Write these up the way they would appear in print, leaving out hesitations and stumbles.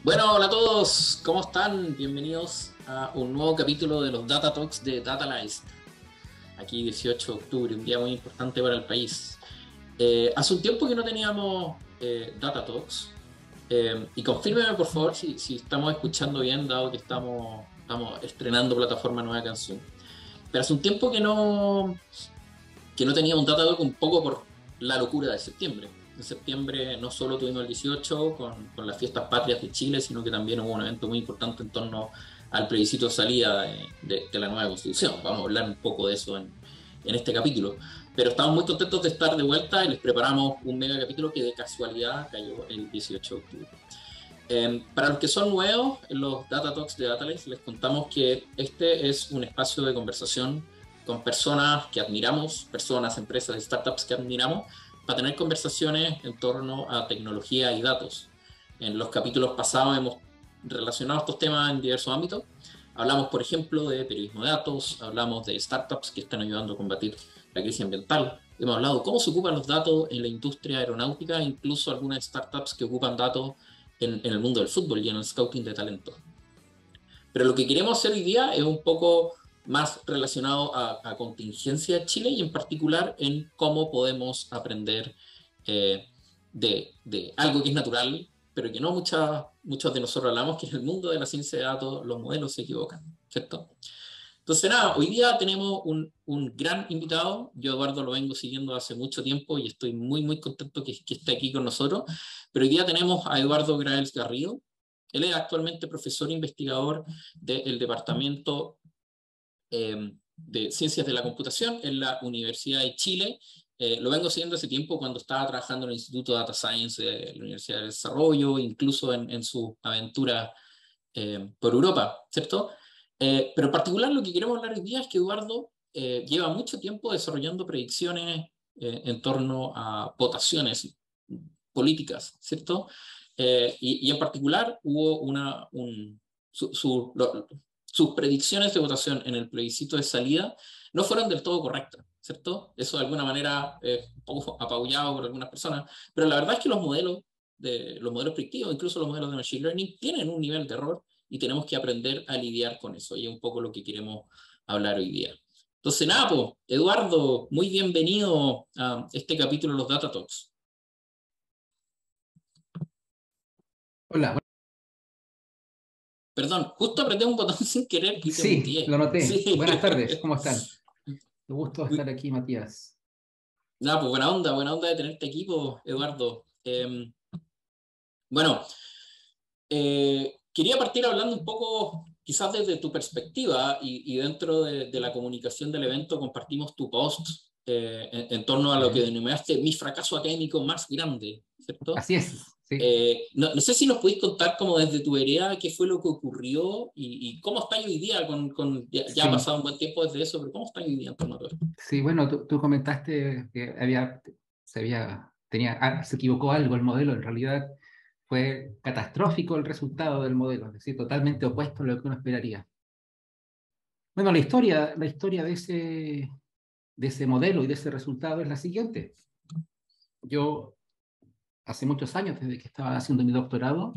Bueno, hola a todos, ¿cómo están? Bienvenidos a un nuevo capítulo de los Data Talks de Datalyzed. Aquí 18 de octubre, un día muy importante para el país. Hace un tiempo que no teníamos Data Talks. Y confírmeme por favor si estamos escuchando bien, dado que estamos estrenando plataforma Nueva Canción. Pero hace un tiempo que no tenía un Data Talk, un poco por la locura de septiembre. En septiembre no solo tuvimos el 18 con las fiestas patrias de Chile, sino que también hubo un evento muy importante en torno al plebiscito de salida de la nueva Constitución. Vamos a hablar un poco de eso en este capítulo. Pero estamos muy contentos de estar de vuelta y les preparamos un mega capítulo que de casualidad cayó el 18 de octubre. Para los que son nuevos en los Data Talks de Datalyzed, les contamos que este es un espacio de conversación con personas que admiramos, personas, empresas, startups que admiramos, para tener conversaciones en torno a tecnología y datos. En los capítulos pasados hemos relacionado estos temas en diversos ámbitos. Hablamos, por ejemplo, de periodismo de datos, hablamos de startups que están ayudando a combatir la crisis ambiental. Hemos hablado de cómo se ocupan los datos en la industria aeronáutica, incluso algunas startups que ocupan datos en el mundo del fútbol y en el scouting de talento. Pero lo que queremos hacer hoy día es un poco más relacionado a contingencia de Chile y en particular en cómo podemos aprender de algo que es natural, pero que no muchos de nosotros hablamos, que es el mundo de la ciencia de datos. Los modelos se equivocan, ¿cierto? Entonces, nada, hoy día tenemos un gran invitado. Yo, Eduardo, lo vengo siguiendo hace mucho tiempo y estoy muy contento que esté aquí con nosotros. Pero hoy día tenemos a Eduardo Graels Garrido. Él es actualmente profesor investigador del Departamento de Ciencias de la Computación en la Universidad de Chile. Lo vengo siguiendo hace tiempo cuando estaba trabajando en el Instituto de Data Science de la Universidad de Desarrollo, incluso en su aventura por Europa, ¿cierto? Pero en particular lo que queremos hablar hoy día es que Eduardo lleva mucho tiempo desarrollando predicciones en torno a votaciones políticas, ¿cierto? Y en particular hubo sus predicciones de votación en el plebiscito de salida no fueron del todo correctas, ¿cierto? Eso de alguna manera es un poco apabullado por algunas personas, pero la verdad es que los modelos predictivos, incluso los modelos de Machine Learning, tienen un nivel de error y tenemos que aprender a lidiar con eso. Y es un poco lo que queremos hablar hoy día. Entonces, nada, pues, Eduardo, muy bienvenido a este capítulo de los Data Talks. Hola, Perdón, justo apreté un botón sin querer y te sí, lo muteé. noté. Sí. Buenas tardes, ¿cómo están? Un gusto estar aquí, Matías. Nada, pues buena onda de tenerte aquí, pues, Eduardo. Bueno, quería partir hablando un poco, quizás desde tu perspectiva y dentro de la comunicación del evento compartimos tu post en torno a lo que ¿Ya? denominaste mi fracaso académico más grande, ¿cierto? Así es, sí. No sé si nos podéis contar como desde tu vereda qué fue lo que ocurrió y cómo está hoy día ya ha Sí, pasado un buen tiempo desde eso, pero cómo está hoy día en torno a todo esto. sí, bueno, tú comentaste que se equivocó algo el modelo, en realidad fue catastrófico el resultado del modelo, es decir, totalmente opuesto a lo que uno esperaría. Bueno, la historia de ese modelo y de ese resultado es la siguiente. Yo, hace muchos años, desde que estaba haciendo mi doctorado,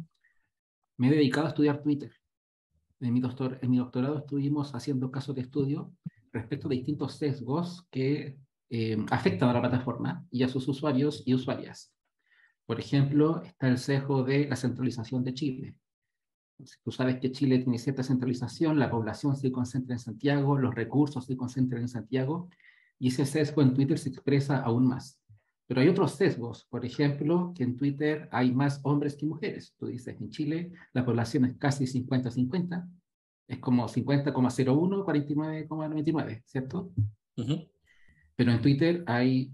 me he dedicado a estudiar Twitter. En mi doctorado estuvimos haciendo casos de estudio respecto de distintos sesgos que afectan a la plataforma y a sus usuarios y usuarias. Por ejemplo, está el sesgo de la centralización de Chile. Entonces, tú sabes que Chile tiene cierta centralización, la población se concentra en Santiago, los recursos se concentran en Santiago, y ese sesgo en Twitter se expresa aún más. Pero hay otros sesgos, por ejemplo, que en Twitter hay más hombres que mujeres. Tú dices, en Chile la población es casi 50-50, es como 50,01, 49,99, ¿cierto? Ujú. Pero en Twitter hay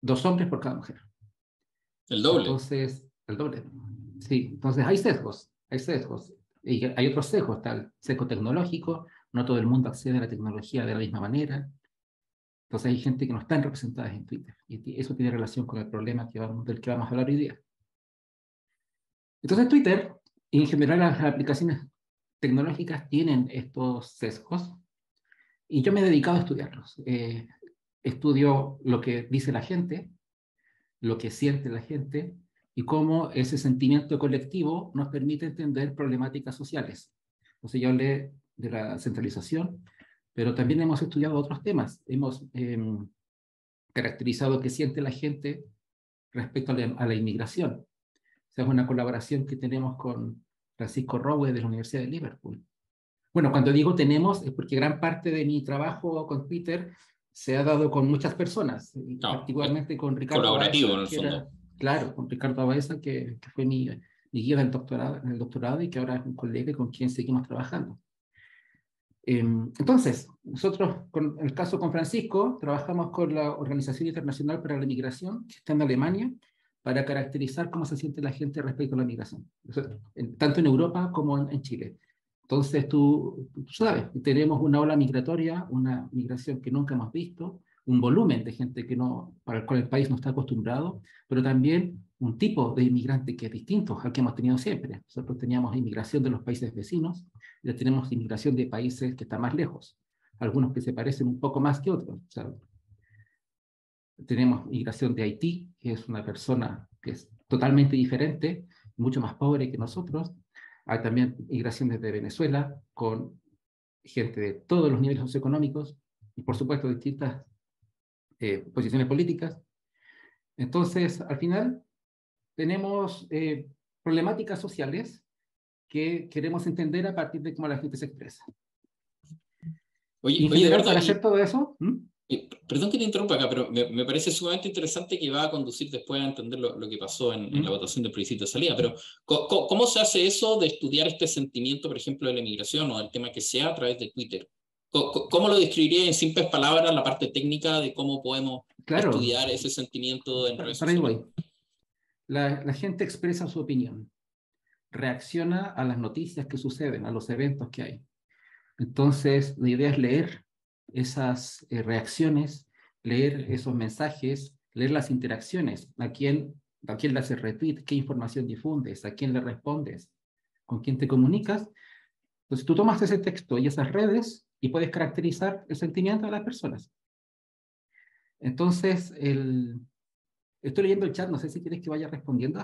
2 hombres por cada mujer. El doble. Entonces, el doble. Sí, entonces hay sesgos. Y hay otros sesgos, tal sesgo tecnológico, no todo el mundo accede a la tecnología de la misma manera. Entonces hay gente que no están representadas en Twitter. Y eso tiene relación con el problema del que vamos a hablar hoy día. Entonces Twitter, y en general las aplicaciones tecnológicas tienen estos sesgos, y yo me he dedicado a estudiarlos. Estudio lo que dice la gente, lo que siente la gente, y cómo ese sentimiento colectivo nos permite entender problemáticas sociales. Entonces yo hablé de la centralización, pero también hemos estudiado otros temas. Hemos caracterizado qué siente la gente respecto a la inmigración. O sea, es una colaboración que tenemos con Francisco Rowe de la Universidad de Liverpool. Bueno, cuando digo tenemos es porque gran parte de mi trabajo con Twitter se ha dado con muchas personas, No, es particularmente con Ricardo colaborativo en Baeza, el que era, fondo. claro, con Ricardo Baeza, que fue mi guía del doctorado, en el doctorado y que ahora es un colega con quien seguimos trabajando. Entonces, nosotros, con el caso con Francisco, trabajamos con la Organización Internacional para la Migración, que está en Alemania, para caracterizar cómo se siente la gente respecto a la migración, tanto en Europa como en Chile. Entonces, tú sabes, tenemos una ola migratoria, una migración que nunca hemos visto, un volumen de gente que no, para el cual el país no está acostumbrado, pero también un tipo de inmigrante que es distinto al que hemos tenido siempre. Nosotros teníamos inmigración de los países vecinos, ya tenemos inmigración de países que están más lejos, algunos que se parecen un poco más que otros. O sea, tenemos migración de Haití, que es una persona que es totalmente diferente, mucho más pobre que nosotros. Hay también migraciones de Venezuela, con gente de todos los niveles socioeconómicos y, por supuesto, distintas posiciones políticas. Entonces, al final, tenemos problemáticas sociales que queremos entender a partir de cómo la gente se expresa. Y en Oye, general, Eduardo, para hacer todo eso, perdón que te interrumpa acá, pero me parece sumamente interesante que va a conducir después a entender lo que pasó en la votación del plebiscito de salida. Pero, ¿cómo se hace eso de estudiar este sentimiento, por ejemplo, de la inmigración o del tema que sea a través de Twitter? ¿Cómo lo describiría en simples palabras la parte técnica de cómo podemos claro, estudiar ese sentimiento en redes para ahí sociales? voy. La gente expresa su opinión, reacciona a las noticias que suceden, a los eventos que hay. Entonces, la idea es leer esas reacciones, leer esos mensajes, leer las interacciones, a quién le haces retweet, qué información difundes, a quién le respondes, con quién te comunicas. Entonces, tú tomas ese texto y esas redes y puedes caracterizar el sentimiento de las personas. Entonces, estoy leyendo el chat, no sé si quieres que vaya respondiendo.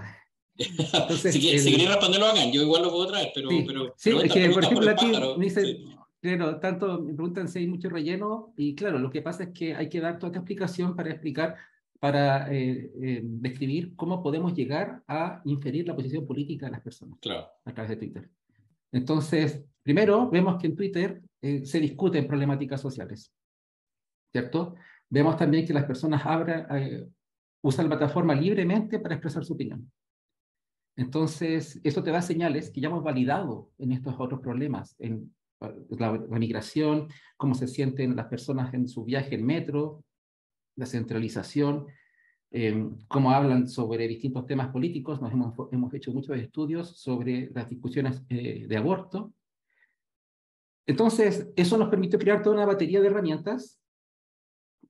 Entonces, Si queréis responderlo hagan, yo igual lo puedo traer, pero, sí, pero sí, es que, por pregunta por ejemplo, el aquí pájaro. me dice, Sí. claro, tanto me preguntan si hay mucho relleno, y claro, lo que pasa es que hay que dar toda esta explicación para explicar, para describir cómo podemos llegar a inferir la posición política de las personas Claro. a través de Twitter. Entonces, primero, vemos que en Twitter se discuten problemáticas sociales, ¿cierto? Vemos también que las personas usan la plataforma libremente para expresar su opinión. Entonces, eso te da señales que ya hemos validado en estos otros problemas, en la migración, cómo se sienten las personas en su viaje en metro, la centralización, cómo hablan sobre distintos temas políticos. Hemos hecho muchos estudios sobre las discusiones de aborto. Entonces, eso nos permite crear toda una batería de herramientas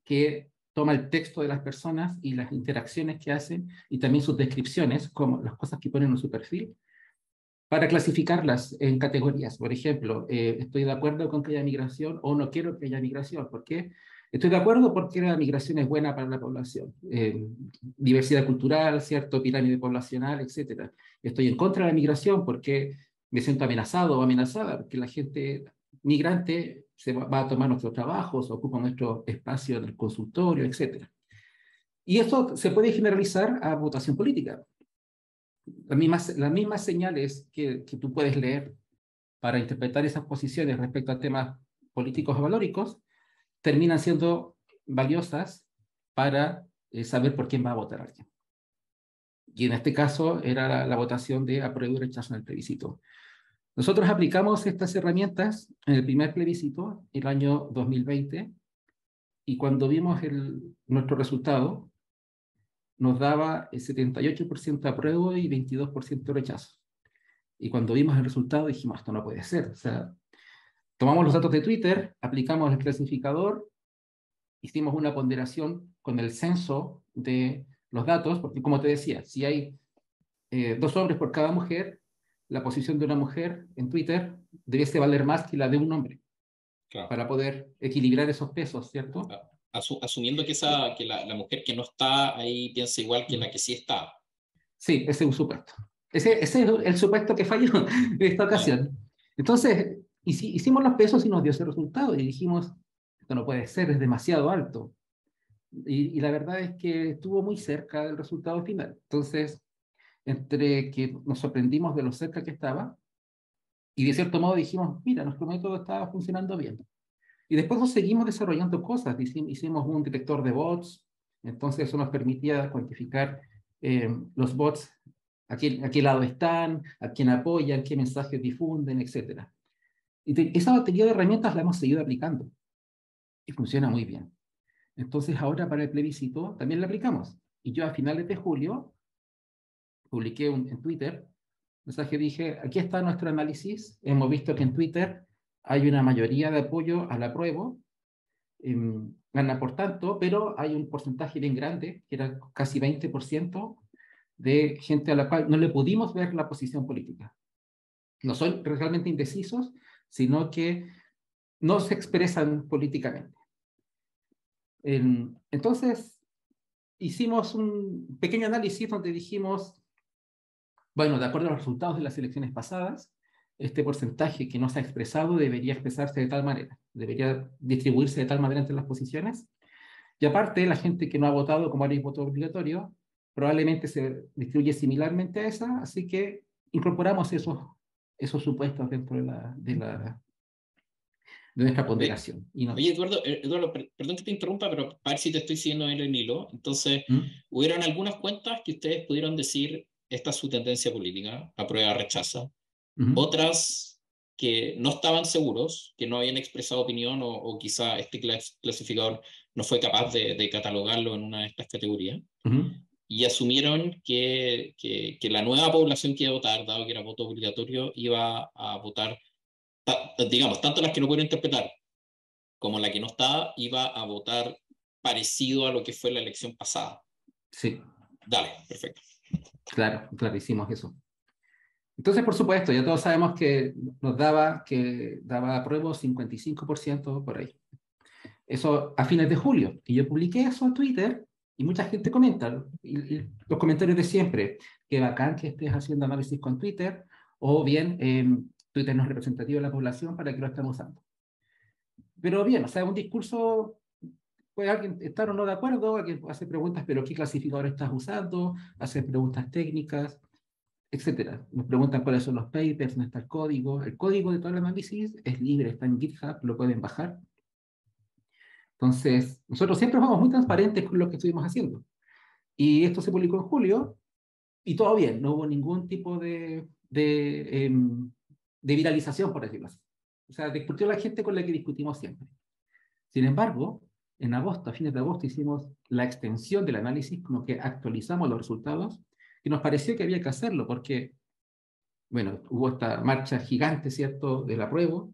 que toma el texto de las personas y las interacciones que hacen y también sus descripciones, como las cosas que ponen en su perfil, para clasificarlas en categorías. Por ejemplo, estoy de acuerdo con que haya migración o no quiero que haya migración. ¿Por qué? Estoy de acuerdo porque la migración es buena para la población. Diversidad cultural, ¿cierto? Pirámide poblacional, etcétera. Estoy en contra de la migración porque me siento amenazado o amenazada, porque la gente migrante va a tomar nuestros trabajos, ocupa nuestro espacio en el consultorio, etcétera. Y esto se puede generalizar a votación política. Las mismas señales que tú puedes leer para interpretar esas posiciones respecto a temas políticos o valóricos terminan siendo valiosas para saber por quién va a votar alguien. Y en este caso era la votación de apruebo y rechazo en el plebiscito. Nosotros aplicamos estas herramientas en el primer plebiscito, el año 2020, y cuando vimos nuestro resultado, nos daba el 78% apruebo y 22% rechazo. Y cuando vimos el resultado dijimos, esto no puede ser. O sea, tomamos los datos de Twitter, aplicamos el clasificador, hicimos una ponderación con el censo de los datos, porque como te decía, si hay 2 hombres por cada mujer, la posición de una mujer en Twitter debiese valer más que la de un hombre, Claro. para poder equilibrar esos pesos, ¿cierto? Asumiendo que la mujer que no está ahí piensa igual que la que sí está. Sí, ese es un supuesto. Ese es el supuesto que falló en esta ocasión. Entonces, hicimos los pesos y nos dio ese resultado. Y dijimos, esto no puede ser, es demasiado alto. Y la verdad es que estuvo muy cerca del resultado final. Entonces, entre que nos sorprendimos de lo cerca que estaba, y de cierto modo dijimos, mira, nuestro método estaba funcionando bien. Y después nos seguimos desarrollando cosas. Hicimos un detector de bots, entonces eso nos permitía cuantificar los bots, a qué lado están, a quién apoyan, qué mensajes difunden, etcétera. Esa batería de herramientas la hemos seguido aplicando y funciona muy bien. Entonces ahora para el plebiscito también la aplicamos. Y yo a finales de julio publiqué en Twitter un mensaje, dije, aquí está nuestro análisis, hemos visto que en Twitter hay una mayoría de apoyo al apruebo, gana por tanto, pero hay un porcentaje bien grande, que era casi 20%, de gente a la cual no le pudimos ver la posición política. No son realmente indecisos, sino que no se expresan políticamente. Entonces, hicimos un pequeño análisis donde dijimos, bueno, de acuerdo a los resultados de las elecciones pasadas, este porcentaje que no se ha expresado debería expresarse de tal manera, debería distribuirse de tal manera entre las posiciones. Y aparte, la gente que no ha votado como era voto obligatorio, probablemente se distribuye similarmente a esa, así que incorporamos esos supuestos dentro de nuestra Oye, ponderación. Y no, oye, Eduardo, perdón que te interrumpa, pero para ver si te estoy siguiendo en el hilo. Entonces, ¿Mm? hubieron algunas cuentas que ustedes pudieron decir, esta es su tendencia política, aprueba, rechaza. ¿Mm? Otras que no estaban seguros, que no habían expresado opinión o quizá este clasificador no fue capaz de catalogarlo en una de estas categorías. ¿Mm? Y asumieron que la nueva población que iba a votar, dado que era voto obligatorio, iba a votar, digamos, tanto las que no pudieron interpretar como la que no estaba, iba a votar parecido a lo que fue la elección pasada. Sí, Dale, perfecto. claro, claro, hicimos eso. Entonces, por supuesto, ya todos sabemos que daba apruebo 55% por ahí. Eso a fines de julio. Y yo publiqué eso en Twitter y mucha gente comenta. Y los comentarios de siempre. Qué bacán que estés haciendo análisis con Twitter. O bien, Twitter no es representativo de la población, ¿para qué lo estamos usando? Pero bien, o sea, un discurso, puede alguien estar o no de acuerdo, alguien hace preguntas, pero ¿qué clasificador estás usando? Hace preguntas técnicas, etcétera. Nos preguntan cuáles son los papers, dónde está el código. El código de todo el análisis es libre, está en GitHub, lo pueden bajar. Entonces, nosotros siempre fuimos muy transparentes con lo que estuvimos haciendo. Y esto se publicó en julio y todo bien, no hubo ningún tipo de viralización, por decirlo así. O sea, discutió la gente con la que discutimos siempre. Sin embargo, en agosto, a fines de agosto, hicimos la extensión del análisis, como que actualizamos los resultados y nos pareció que había que hacerlo porque, bueno, hubo esta marcha gigante, ¿cierto?, del apruebo.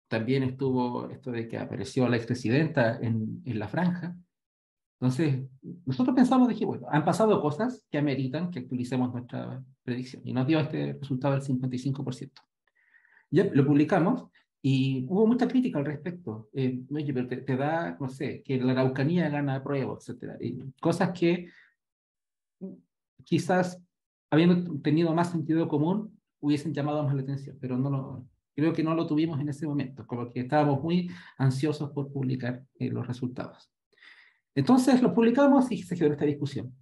También estuvo esto de que apareció la expresidenta en la franja. Entonces, nosotros pensamos, dije, bueno, han pasado cosas que ameritan que actualicemos nuestra predicción y nos dio este resultado del 55%. Ya lo publicamos y hubo mucha crítica al respecto. Oye, pero te da, no sé, que la Araucanía gana prueba, etcétera. Y cosas que quizás, habiendo tenido más sentido común, hubiesen llamado más la atención, pero creo que no lo tuvimos en ese momento, como que estábamos muy ansiosos por publicar los resultados. Entonces lo publicamos y se generó esta discusión.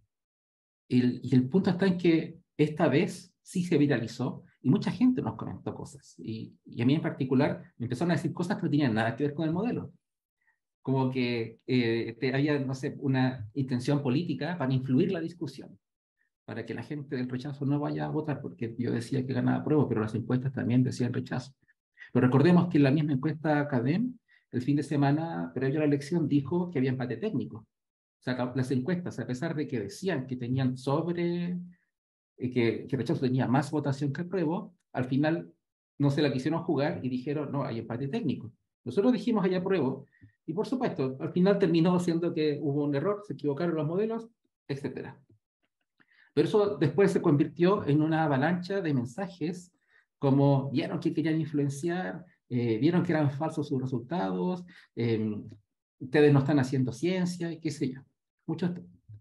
Y el punto está en que esta vez sí se viralizó y mucha gente nos comentó cosas. Y a mí en particular me empezaron a decir cosas que no tenían nada que ver con el modelo. Como que había, no sé, una intención política para influir la discusión, para que la gente del rechazo no vaya a votar, porque yo decía que ganaba prueba, pero las encuestas también decían rechazo. Pero recordemos que la misma encuesta CADEM, el fin de semana previo a la elección, dijo que había empate técnico. O sea, las encuestas, a pesar de que decían que tenían que rechazo tenía más votación que apruebo, al final no se la quisieron jugar y dijeron, no, hay empate técnico. Nosotros dijimos hay apruebo, y por supuesto, al final terminó siendo que hubo un error, se equivocaron los modelos, etcétera. Pero eso después se convirtió en una avalancha de mensajes como vieron que querían influenciar, vieron que eran falsos sus resultados, ustedes no están haciendo ciencia y qué sé yo. Muchos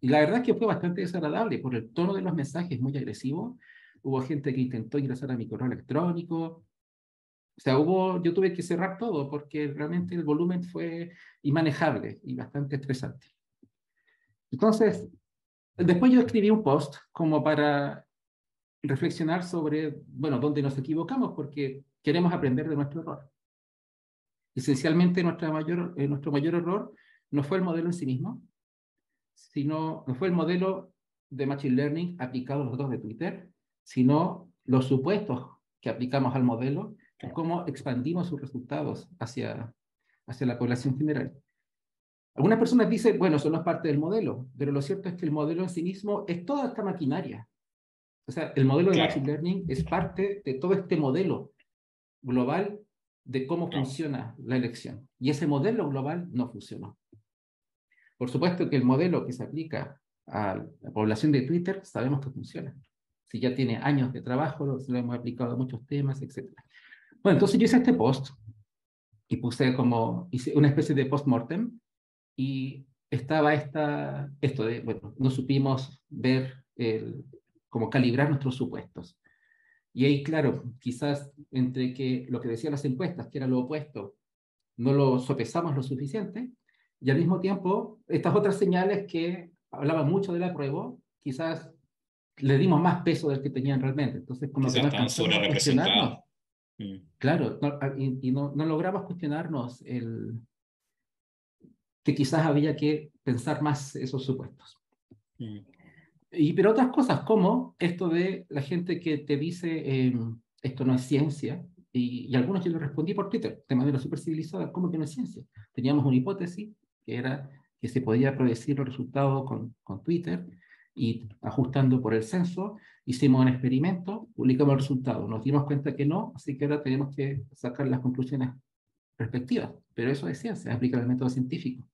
Y la verdad es que fue bastante desagradable por el tono de los mensajes muy agresivo. Hubo gente que intentó ingresar a mi correo electrónico. O sea, yo tuve que cerrar todo porque realmente el volumen fue inmanejable y bastante estresante. Entonces, después yo escribí un post como para reflexionar sobre, bueno, dónde nos equivocamos porque queremos aprender de nuestro error. Esencialmente, nuestro mayor error no fue el modelo en sí mismo, sino no fue el modelo de Machine Learning aplicado a los datos de Twitter, sino los supuestos que aplicamos al modelo y Claro. cómo expandimos sus resultados hacia la población general. Algunas personas dicen, bueno, eso no es parte del modelo, pero lo cierto es que el modelo en sí mismo es toda esta maquinaria. O sea, el modelo de Machine Claro, Learning es parte de todo este modelo global de cómo claro. funciona la elección. Y ese modelo global no funcionó. Por supuesto que el modelo que se aplica a la población de Twitter sabemos que funciona. Si ya tiene años de trabajo, lo hemos aplicado a muchos temas, etcétera. Bueno, entonces yo hice este post y hice una especie de post-mortem y estaba esto de, bueno, no supimos ver cómo calibrar nuestros supuestos. Y ahí, claro, quizás entre que lo que decían las encuestas, que era lo opuesto, no lo sopesamos lo suficiente, y al mismo tiempo, estas otras señales que hablaban mucho del apruebo, quizás le dimos más peso del que tenían realmente. Entonces, como que Quizás no estaban alcanzamos sobre a representados. cuestionarnos, claro, y no logramos cuestionarnos que quizás había que pensar más esos supuestos. Pero otras cosas, como esto de la gente que te dice esto no es ciencia, y algunos yo le respondí por Twitter, de manera súper civilizada, ¿cómo que no es ciencia? Teníamos una hipótesis que era que se podía predecir los resultados con Twitter, y ajustando por el censo, hicimos un experimento, publicamos el resultado, nos dimos cuenta que no, así que ahora tenemos que sacar las conclusiones respectivas, pero eso es ciencia, aplica el método científico.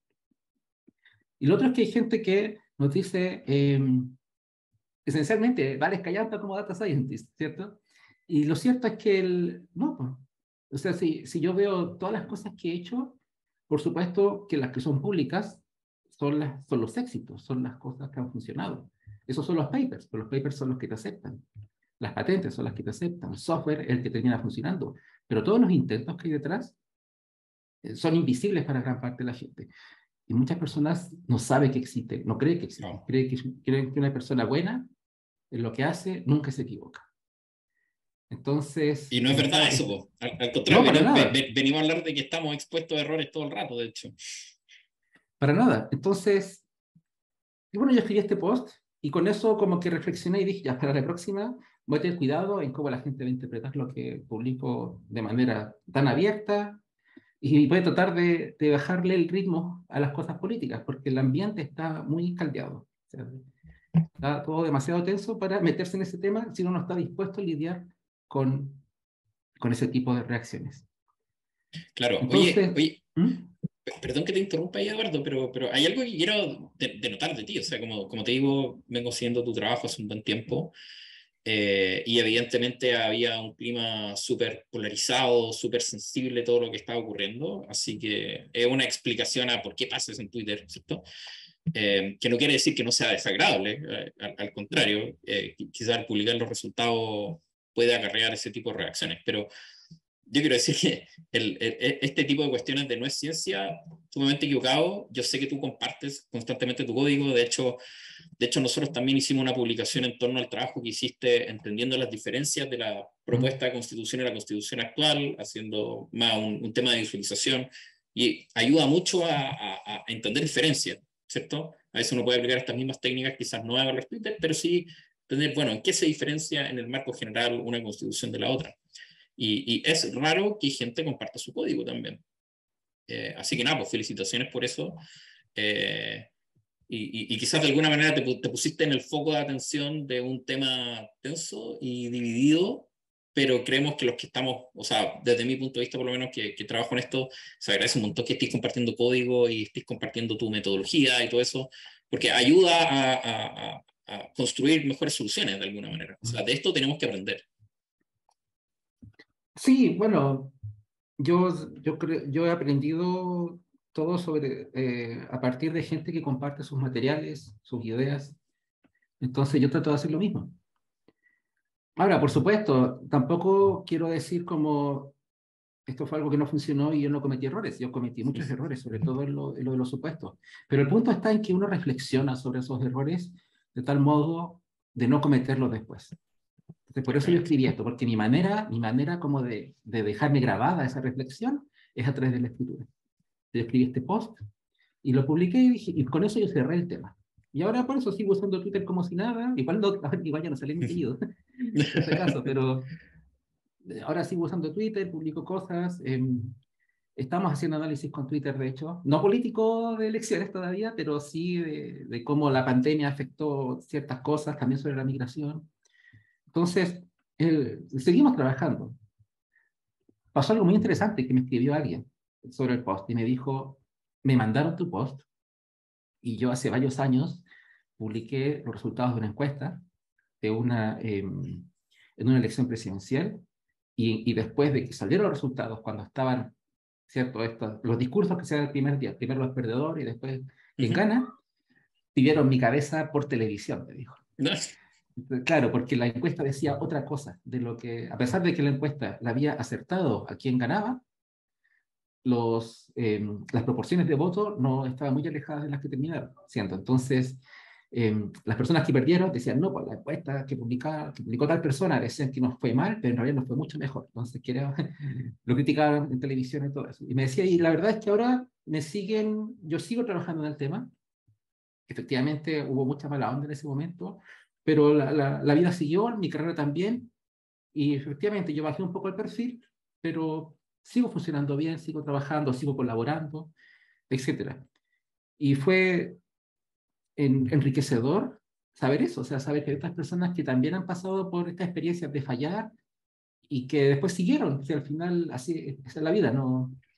Y lo otro es que hay gente que nos dice, esencialmente, vales callampa como data scientist, ¿cierto? Y lo cierto es que no, pues. O sea, si yo veo todas las cosas que he hecho, por supuesto que las que son públicas son los éxitos, son las cosas que han funcionado. Esos son los papers, pero los papers son los que te aceptan. Las patentes son las que te aceptan, el software es el que termina funcionando. Pero todos los intentos que hay detrás son invisibles para gran parte de la gente. Y muchas personas no saben que existen, no creen que existen, Claro. creen que una persona buena en lo que hace nunca se equivoca. Entonces, Y no es verdad eso, po. Al contrario, no, para nada, venimos a hablar de que estamos expuestos a errores todo el rato, de hecho. para nada. Entonces, y bueno, yo escribí este post y con eso como que reflexioné y dije, ya, para la próxima voy a tener cuidado en cómo la gente va a interpretar lo que publico de manera tan abierta y voy a tratar de bajarle el ritmo a las cosas políticas, porque el ambiente está muy caldeado. O sea, está todo demasiado tenso para meterse en ese tema si uno no está dispuesto a lidiar con, con ese tipo de reacciones. Claro. Oye, Entonces, oye, ¿mm? perdón que te interrumpa ahí, Eduardo, pero hay algo que quiero denotar de ti. O sea, como te digo, vengo siguiendo tu trabajo hace un buen tiempo. Y evidentemente había un clima súper polarizado, súper sensible todo lo que estaba ocurriendo, así que es una explicación a por qué pasa eso en Twitter, ¿cierto? Que no quiere decir que no sea desagradable, al contrario, quizás publicar los resultados puede acarrear ese tipo de reacciones, pero yo quiero decir que este tipo de cuestiones de no es ciencia, sumamente equivocado. Yo sé que tú compartes constantemente tu código, de hecho, nosotros también hicimos una publicación en torno al trabajo que hiciste entendiendo las diferencias de la ¿Mm? propuesta de constitución y la constitución actual, haciendo más un tema de visualización, y ayuda mucho a entender diferencias, ¿cierto? A veces uno puede aplicar estas mismas técnicas, quizás no a los Twitter, pero sí entender, bueno, en qué se diferencia en el marco general una constitución de la otra. Y es raro que gente comparta su código también. Así que nada, pues felicitaciones por eso. Eh, y quizás de alguna manera te pusiste en el foco de atención de un tema tenso y dividido, pero creemos que los que estamos, o sea, desde mi punto de vista por lo menos que trabajo en esto, se agradece un montón que estés compartiendo código y estés compartiendo tu metodología y todo eso, porque ayuda a construir mejores soluciones de alguna manera. O sea, de esto tenemos que aprender. Sí, bueno, yo he aprendido todo sobre, a partir de gente que comparte sus materiales, sus ideas. Entonces yo trato de hacer lo mismo. Ahora, por supuesto, tampoco quiero decir como esto fue algo que no funcionó y yo no cometí errores. Yo cometí muchos errores, sobre todo en lo de los supuestos. Pero el punto está en que uno reflexiona sobre esos errores de tal modo de no cometerlos después. Entonces, por eso yo escribí esto, porque mi manera como de dejarme grabada esa reflexión es a través de la escritura. Yo escribí este post y lo publiqué y, dije, y con eso yo cerré el tema. Y ahora por eso sigo usando Twitter como si nada. Igual, no, igual ya no sale mi apellido, por si acaso, pero ahora sigo usando Twitter, publico cosas. Estamos haciendo análisis con Twitter, de hecho, no político de elecciones todavía, pero sí de cómo la pandemia afectó ciertas cosas, también sobre la migración. Entonces, seguimos trabajando. Pasó algo muy interesante que me escribió alguien sobre el post y me dijo, me mandaron tu post y yo hace varios años publiqué los resultados de una encuesta de en una elección presidencial y después de que salieron los resultados, cuando estaban, ¿cierto? Los discursos que se dan el primer día, primero los perdedores y después quien gana, pidieron mi cabeza por televisión, me dijo. Claro, porque la encuesta decía otra cosa, de lo que, a pesar de que la encuesta la había acertado a quien ganaba, las proporciones de voto no estaban muy alejadas de las que terminaron siendo. Entonces, las personas que perdieron decían, no, pues la encuesta que publicó tal persona decían que nos fue mal, pero en realidad nos fue mucho mejor. Entonces, lo criticaban en televisión y todo eso. Y me decía, y la verdad es que ahora yo sigo trabajando en el tema. Efectivamente, hubo mucha mala onda en ese momento, pero la vida siguió, mi carrera también, y efectivamente yo bajé un poco el perfil, pero sigo funcionando bien, sigo trabajando, sigo colaborando, etcétera. Y fue enriquecedor saber eso, o sea, saber que hay otras personas que también han pasado por esta experiencia de fallar y que después siguieron, que al final así es la vida,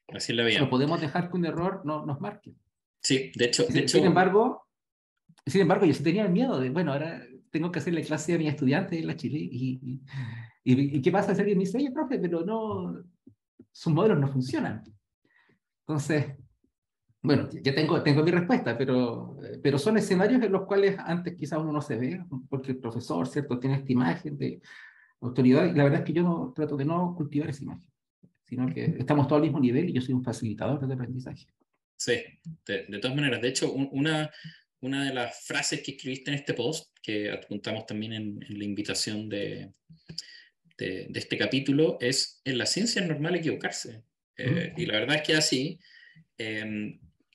Así es la vida. no podemos dejar que un error nos marque. Sí, de hecho, Sin embargo, yo sí tenía el miedo de, bueno, ahora tengo que hacerle clase a mi estudiante en la Chile y ¿qué pasa si alguien me dice, oye, profe, pero no, sus modelos no funcionan? Entonces, bueno, ya tengo mi respuesta, pero son escenarios en los cuales antes quizás uno no se ve, porque el profesor, ¿cierto?, tiene esta imagen de autoridad, y la verdad es que yo no, trato de no cultivar esa imagen, sino que estamos todos al mismo nivel y yo soy un facilitador del aprendizaje. Sí, de todas maneras. De hecho, una de las frases que escribiste en este post, que adjuntamos también en la invitación de este capítulo, es: en la ciencia es normal equivocarse. Y la verdad es que así,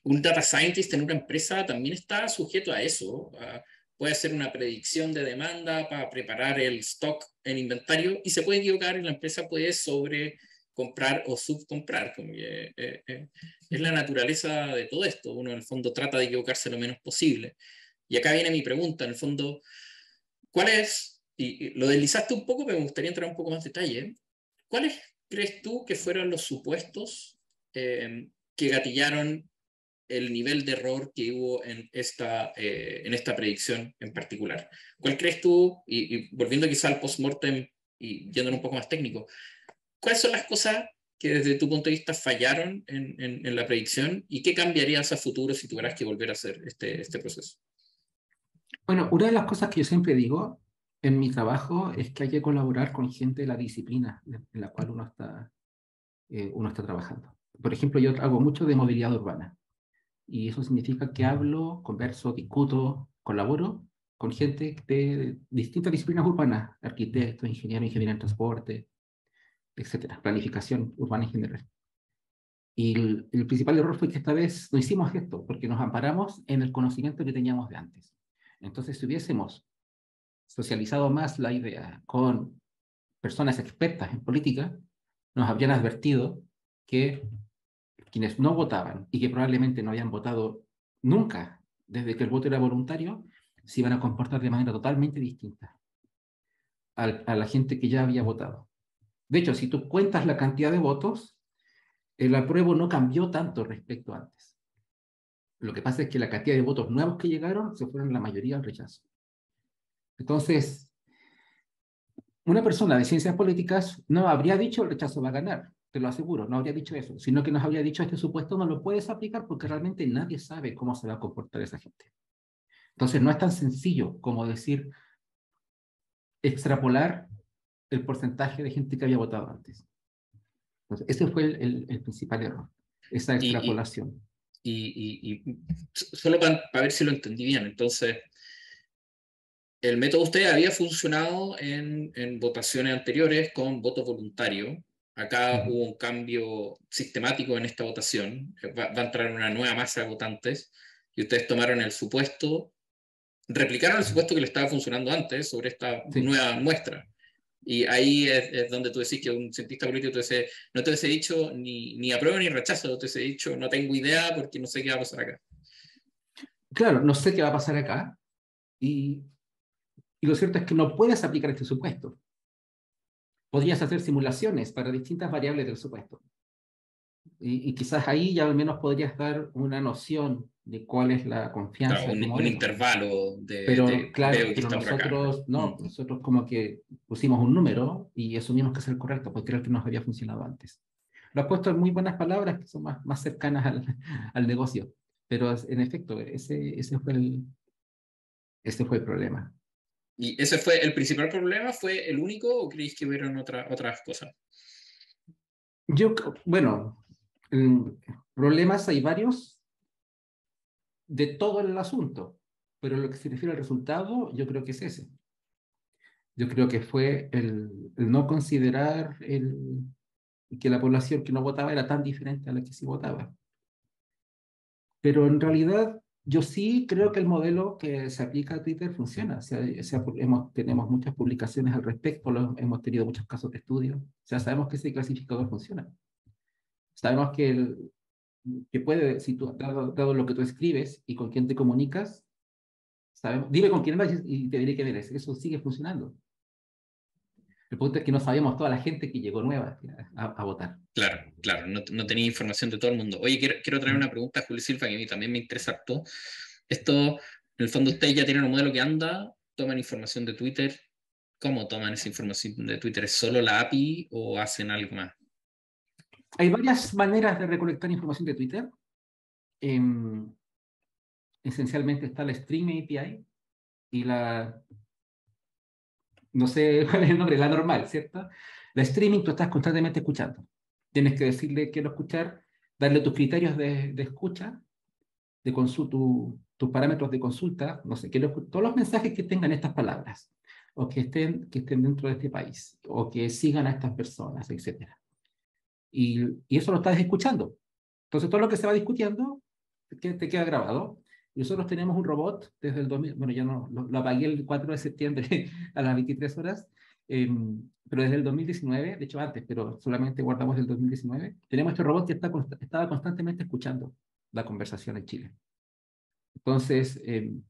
un data scientist en una empresa también está sujeto a eso. Puede hacer una predicción de demanda para preparar el stock en inventario y se puede equivocar y la empresa puede sobrecomprar o subcomprar. Es la naturaleza de todo esto. Uno en el fondo trata de equivocarse lo menos posible. Y acá viene mi pregunta, en el fondo, ¿cuál es, y lo deslizaste un poco, pero me gustaría entrar un poco más en detalle, ¿cuáles crees tú que fueron los supuestos que gatillaron el nivel de error que hubo en esta predicción en particular? ¿Cuál crees tú, y volviendo quizá al post-mortem y yéndolo un poco más técnico, cuáles son las cosas que desde tu punto de vista fallaron en la predicción y qué cambiarías a futuro si tuvieras que volver a hacer este proceso? Bueno, una de las cosas que yo siempre digo en mi trabajo es que hay que colaborar con gente de la disciplina en la cual uno está trabajando. Por ejemplo, yo hago mucho de movilidad urbana y eso significa que hablo, converso, discuto, colaboro con gente de distintas disciplinas urbanas, arquitectos, ingenieros, ingeniería en transporte, etcétera, planificación urbana en general. Y el principal error fue que esta vez no hicimos esto, porque nos amparamos en el conocimiento que teníamos de antes. Entonces, si hubiésemos socializado más la idea con personas expertas en política, nos habrían advertido que quienes no votaban y que probablemente no habían votado nunca desde que el voto era voluntario, se iban a comportar de manera totalmente distinta a la gente que ya había votado. De hecho, si tú cuentas la cantidad de votos, el apruebo no cambió tanto respecto a antes. Lo que pasa es que la cantidad de votos nuevos que llegaron se fueron la mayoría al rechazo. Entonces, una persona de ciencias políticas no habría dicho el rechazo va a ganar, te lo aseguro, no habría dicho eso, sino que nos habría dicho este supuesto no lo puedes aplicar porque realmente nadie sabe cómo se va a comportar esa gente. Entonces no es tan sencillo como decir extrapolar el porcentaje de gente que había votado antes. Entonces, ese fue el principal error, esa Y, extrapolación. solo para ver si lo entendí bien, entonces, el método de usted había funcionado en votaciones anteriores con voto voluntario. Acá Ujú. hubo un cambio sistemático en esta votación. Va a entrar una nueva masa de votantes y ustedes tomaron el supuesto, replicaron el supuesto que le estaba funcionando antes sobre esta Sí, nueva muestra. Y ahí es donde tú decís que un cientista político no te hubiese dicho ni apruebo ni rechazo, te hubiese dicho no tengo idea porque no sé qué va a pasar acá. claro, no sé qué va a pasar acá y lo cierto es que no puedes aplicar este supuesto. Podrías hacer simulaciones para distintas variables del supuesto. Y quizás ahí ya al menos podrías dar una noción de cuál es la Claro, confianza de tu un modelo. intervalo Pero veo claro, que pero está por acá. nosotros no, Mm. nosotros como que pusimos un número y asumimos que es el correcto, porque era el que nos había funcionado antes. Lo has puesto en muy buenas palabras que son más cercanas al negocio, pero en efecto, ese fue el problema. ¿Y ese fue el principal problema? ¿Fue el único o creéis que hubieron otras cosas? Bueno, mm, problemas hay varios de todo el asunto, pero lo que se refiere al resultado, yo creo que es ese. Yo creo que fue el no considerar que la población que no votaba era tan diferente a la que sí votaba. Pero en realidad yo sí creo que el modelo que se aplica a Twitter funciona. Tenemos muchas publicaciones al respecto, hemos tenido muchos casos de estudio. O sea, sabemos que ese clasificador funciona. Sabemos que puede, si tú, dado lo que tú escribes y con quién te comunicas, sabemos, dime con quién vas y te diré quién eres. Eso sigue funcionando. El punto es que no sabemos toda la gente que llegó nueva a votar. Claro, claro, no tenía información de todo el mundo. Oye, quiero traer una pregunta a Julio Silva que a mí también me interesa harto. Esto, en el fondo, ustedes ya tienen un modelo que anda, toman información de Twitter. ¿Cómo toman esa información de Twitter? ¿Es solo la API o hacen algo más? Hay varias maneras de recolectar información de Twitter. Em, Esencialmente está la Stream API y no sé cuál es el nombre, la normal, ¿cierto? La streaming tú estás constantemente escuchando. Tienes que decirle quiero escuchar, darle tus criterios de escucha, tus parámetros de consulta, no sé, todos los mensajes que tengan estas palabras, o que estén dentro de este país, o que sigan a estas personas, etcétera. Y eso lo estás escuchando. Entonces, todo lo que se va discutiendo te queda grabado. Y nosotros tenemos un robot desde el 2000, bueno, ya no, lo apagué el 4 de septiembre a las 23 horas, pero desde el 2019, de hecho antes, pero solamente guardamos el 2019, tenemos este robot que estaba constantemente escuchando la conversación en Chile. Entonces,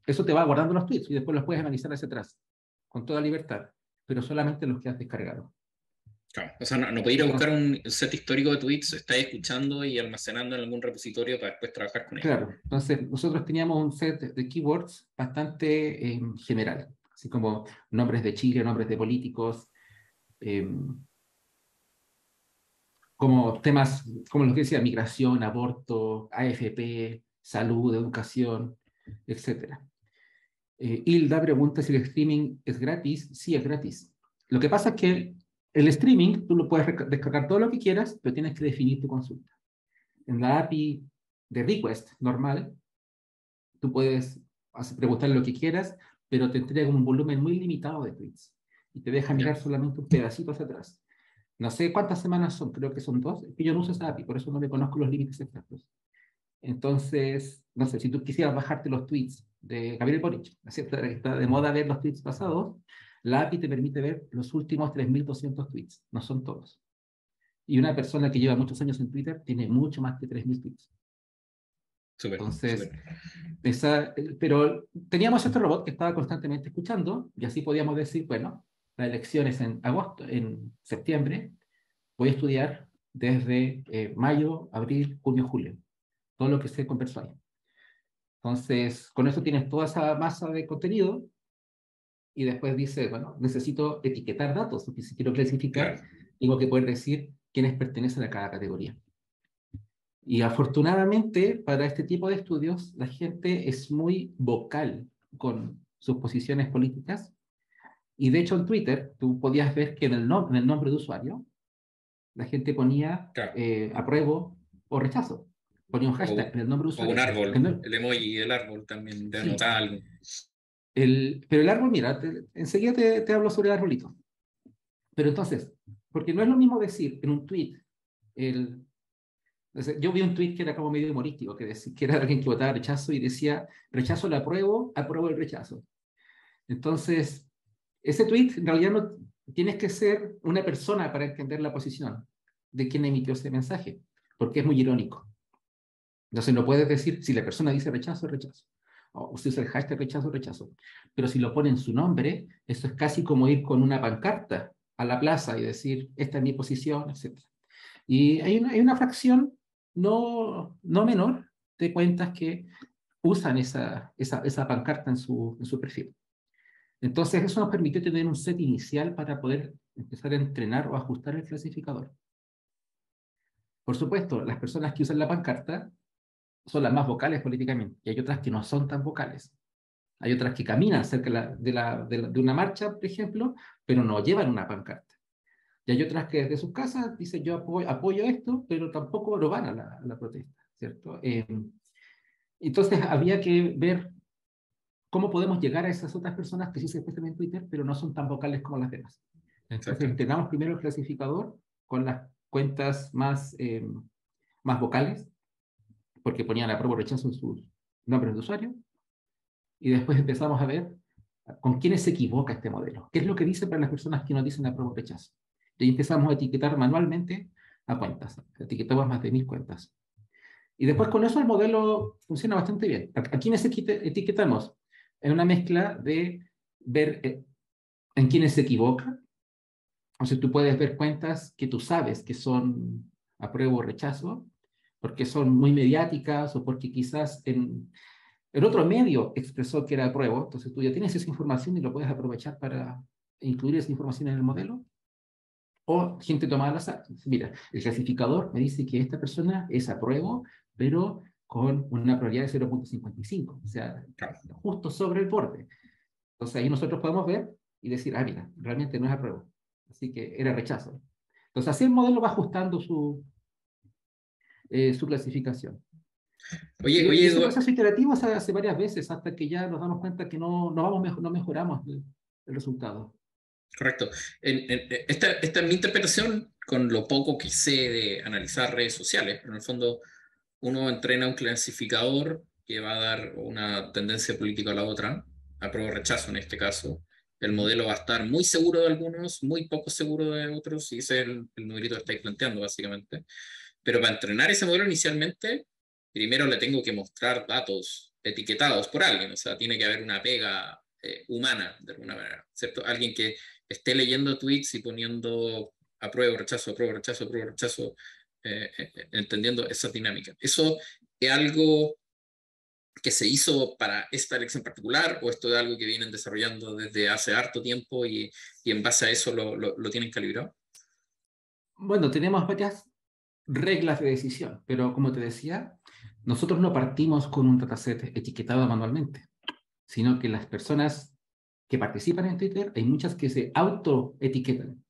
eso te va guardando los tweets y después los puedes analizar hacia atrás, con toda libertad, pero solamente los que has descargado. Claro. O sea, no podéis ir a buscar Entonces, un set histórico de tweets, estáis escuchando y almacenando en algún repositorio para después trabajar con ellos. claro, entonces nosotros teníamos un set de keywords bastante general, así como nombres de Chile, nombres de políticos, eh, como temas, como lo que decía, migración, aborto, AFP, salud, educación, etcétera. Hilda pregunta si el streaming es gratis. Sí, es gratis. Lo que pasa es que el streaming tú lo puedes descargar todo lo que quieras, pero tienes que definir tu consulta. En la API de request normal, tú puedes preguntar lo que quieras, pero te entrega un volumen muy limitado de tweets y te deja ¿Ya? mirar solamente un pedacito hacia atrás. No sé cuántas semanas son, creo que son 2. Es que yo no uso esa API, por eso no le conozco los límites exactos. Entonces, no sé, si tú quisieras bajarte los tweets de Gabriel Boric, ¿cierto? Que está de moda ver los tweets pasados, la API te permite ver los últimos 3.200 tweets, no son todos. Y una persona que lleva muchos años en Twitter tiene mucho más que 3.000 tweets. Súper, Entonces, súper. pero teníamos este robot que estaba constantemente escuchando y así podíamos decir, bueno, la elección es en agosto, en septiembre, voy a estudiar desde mayo, abril, junio, julio, todo lo que se conversó ahí. Entonces, con eso tienes toda esa masa de contenido y después dice, bueno, necesito etiquetar datos, porque si quiero clasificar, Claro. tengo que poder decir quienes pertenecen a cada categoría. Y afortunadamente, para este tipo de estudios, la gente es muy vocal con sus posiciones políticas. Y de hecho, en Twitter, tú podías ver que en el nombre de usuario, la gente ponía Claro. apruebo o rechazo. Ponía un hashtag O, en el nombre de o un usuario. árbol, el emoji del árbol también Sí, denota algo. pero el árbol, mira, enseguida te hablo sobre el arbolito. Pero entonces, porque no es lo mismo decir en un tweet, yo vi un tweet que era como medio humorístico, que era alguien que votaba rechazo y decía, rechazo lo apruebo, apruebo el rechazo. Entonces, ese tweet en realidad no tienes que ser una persona para entender la posición de quien emitió ese mensaje, porque es muy irónico. Entonces no puedes decir, si la persona dice rechazo, rechazo. O si usa el hashtag rechazo, rechazo. Pero si lo pone en su nombre, eso es casi como ir con una pancarta a la plaza y decir, esta es mi posición, etc. Y hay una fracción no menor de cuentas que usan esa pancarta en su perfil. Entonces, eso nos permitió tener un set inicial para poder empezar a entrenar o ajustar el clasificador. Por supuesto, las personas que usan la pancarta son las más vocales políticamente, y hay otras que no son tan vocales. Hay otras que caminan cerca de una marcha, por ejemplo, pero no llevan una pancarta. Y hay otras que desde sus casas dicen yo apoyo esto, pero tampoco lo van a la protesta, ¿cierto? Entonces había que ver cómo podemos llegar a esas otras personas que sí se expresan en Twitter, pero no son tan vocales como las demás. Entonces Exactamente. entrenamos primero el clasificador con las cuentas más vocales, porque ponían apruebo o rechazo en sus nombres de usuario, y después empezamos a ver con quiénes se equivoca este modelo, qué es lo que dice para las personas que no dicen apruebo o rechazo. Y ahí empezamos a etiquetar manualmente a cuentas, etiquetamos más de 1000 cuentas. Y después con eso el modelo funciona bastante bien. ¿A quiénes etiquetamos? En una mezcla de ver en quiénes se equivoca. O sea, tú puedes ver cuentas que tú sabes que son apruebo o rechazo, porque son muy mediáticas o porque quizás en otro medio expresó que era apruebo. Entonces tú ya tienes esa información y lo puedes aprovechar para incluir esa información en el modelo. O gente tomada al azar. Mira, el clasificador me dice que esta persona es apruebo, pero con una probabilidad de 0,55, o sea, Claro. justo sobre el borde. Entonces ahí nosotros podemos ver y decir, mira, realmente no es apruebo. Así que era rechazo. Entonces así el modelo va ajustando su clasificación. Oye, Y oye, ese Eduardo, proceso iterativo se hace varias veces hasta que ya nos damos cuenta que no mejoramos el resultado. correcto. Esta es mi interpretación con lo poco que sé de analizar redes sociales. En el fondo, uno entrena un clasificador que va a dar una tendencia política a la otra, apruebo o rechazo en este caso. El modelo va a estar muy seguro de algunos, muy poco seguro de otros, y ese es el numerito que estáis planteando, básicamente. Pero para entrenar ese modelo inicialmente, primero le tengo que mostrar datos etiquetados por alguien, o sea, tiene que haber una pega humana, de alguna manera, ¿cierto? Alguien que esté leyendo tweets y poniendo apruebo, rechazo, apruebo, rechazo, apruebo, rechazo, entendiendo esa dinámica. ¿Eso es algo que se hizo para esta elección particular o esto es algo que vienen desarrollando desde hace harto tiempo y en base a eso lo tienen calibrado? Bueno, tenemos varias reglas de decisión, pero como te decía, nosotros no partimos con un dataset etiquetado manualmente, sino que las personas que participan en Twitter, hay muchas que se autoetiquetan,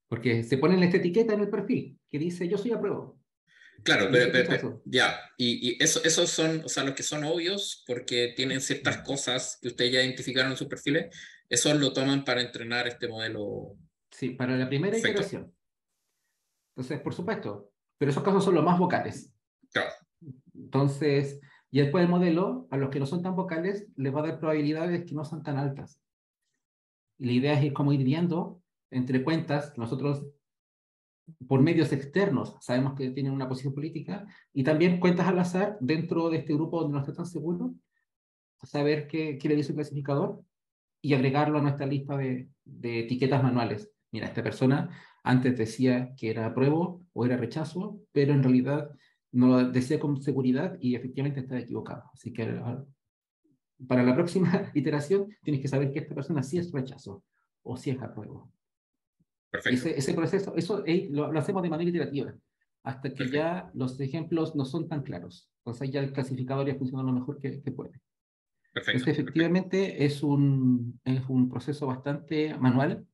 porque se ponen esta etiqueta en el perfil, que dice yo soy apruebo, Claro, yo soy rechazo. ya, y esos son, o sea, los que son obvios porque tienen ciertas cosas que ustedes ya identificaron en sus perfiles, esos lo toman para entrenar este modelo. Sí, para la primera Perfecto, iteración. Entonces, por supuesto, pero esos casos son los más vocales. claro, Entonces, y después el modelo, a los que no son tan vocales, les va a dar probabilidades que no son tan altas. Y la idea es ir como ir viendo entre cuentas, nosotros por medios externos sabemos que tienen una posición política, y también cuentas al azar dentro de este grupo donde no está tan seguro, saber qué le dice el clasificador y agregarlo a nuestra lista de etiquetas manuales. Mira, esta persona antes decía que era apruebo o era rechazo, pero en realidad no lo decía con seguridad y efectivamente estaba equivocado. Así que para la próxima iteración tienes que saber que esta persona sí es rechazo o sí es apruebo. Perfecto, Ese proceso, eso lo hacemos de manera iterativa, hasta que perfecto, ya los ejemplos no son tan claros. Entonces ya el clasificador ya funciona lo mejor que puede. perfecto, Entonces perfecto. efectivamente es un proceso bastante manual,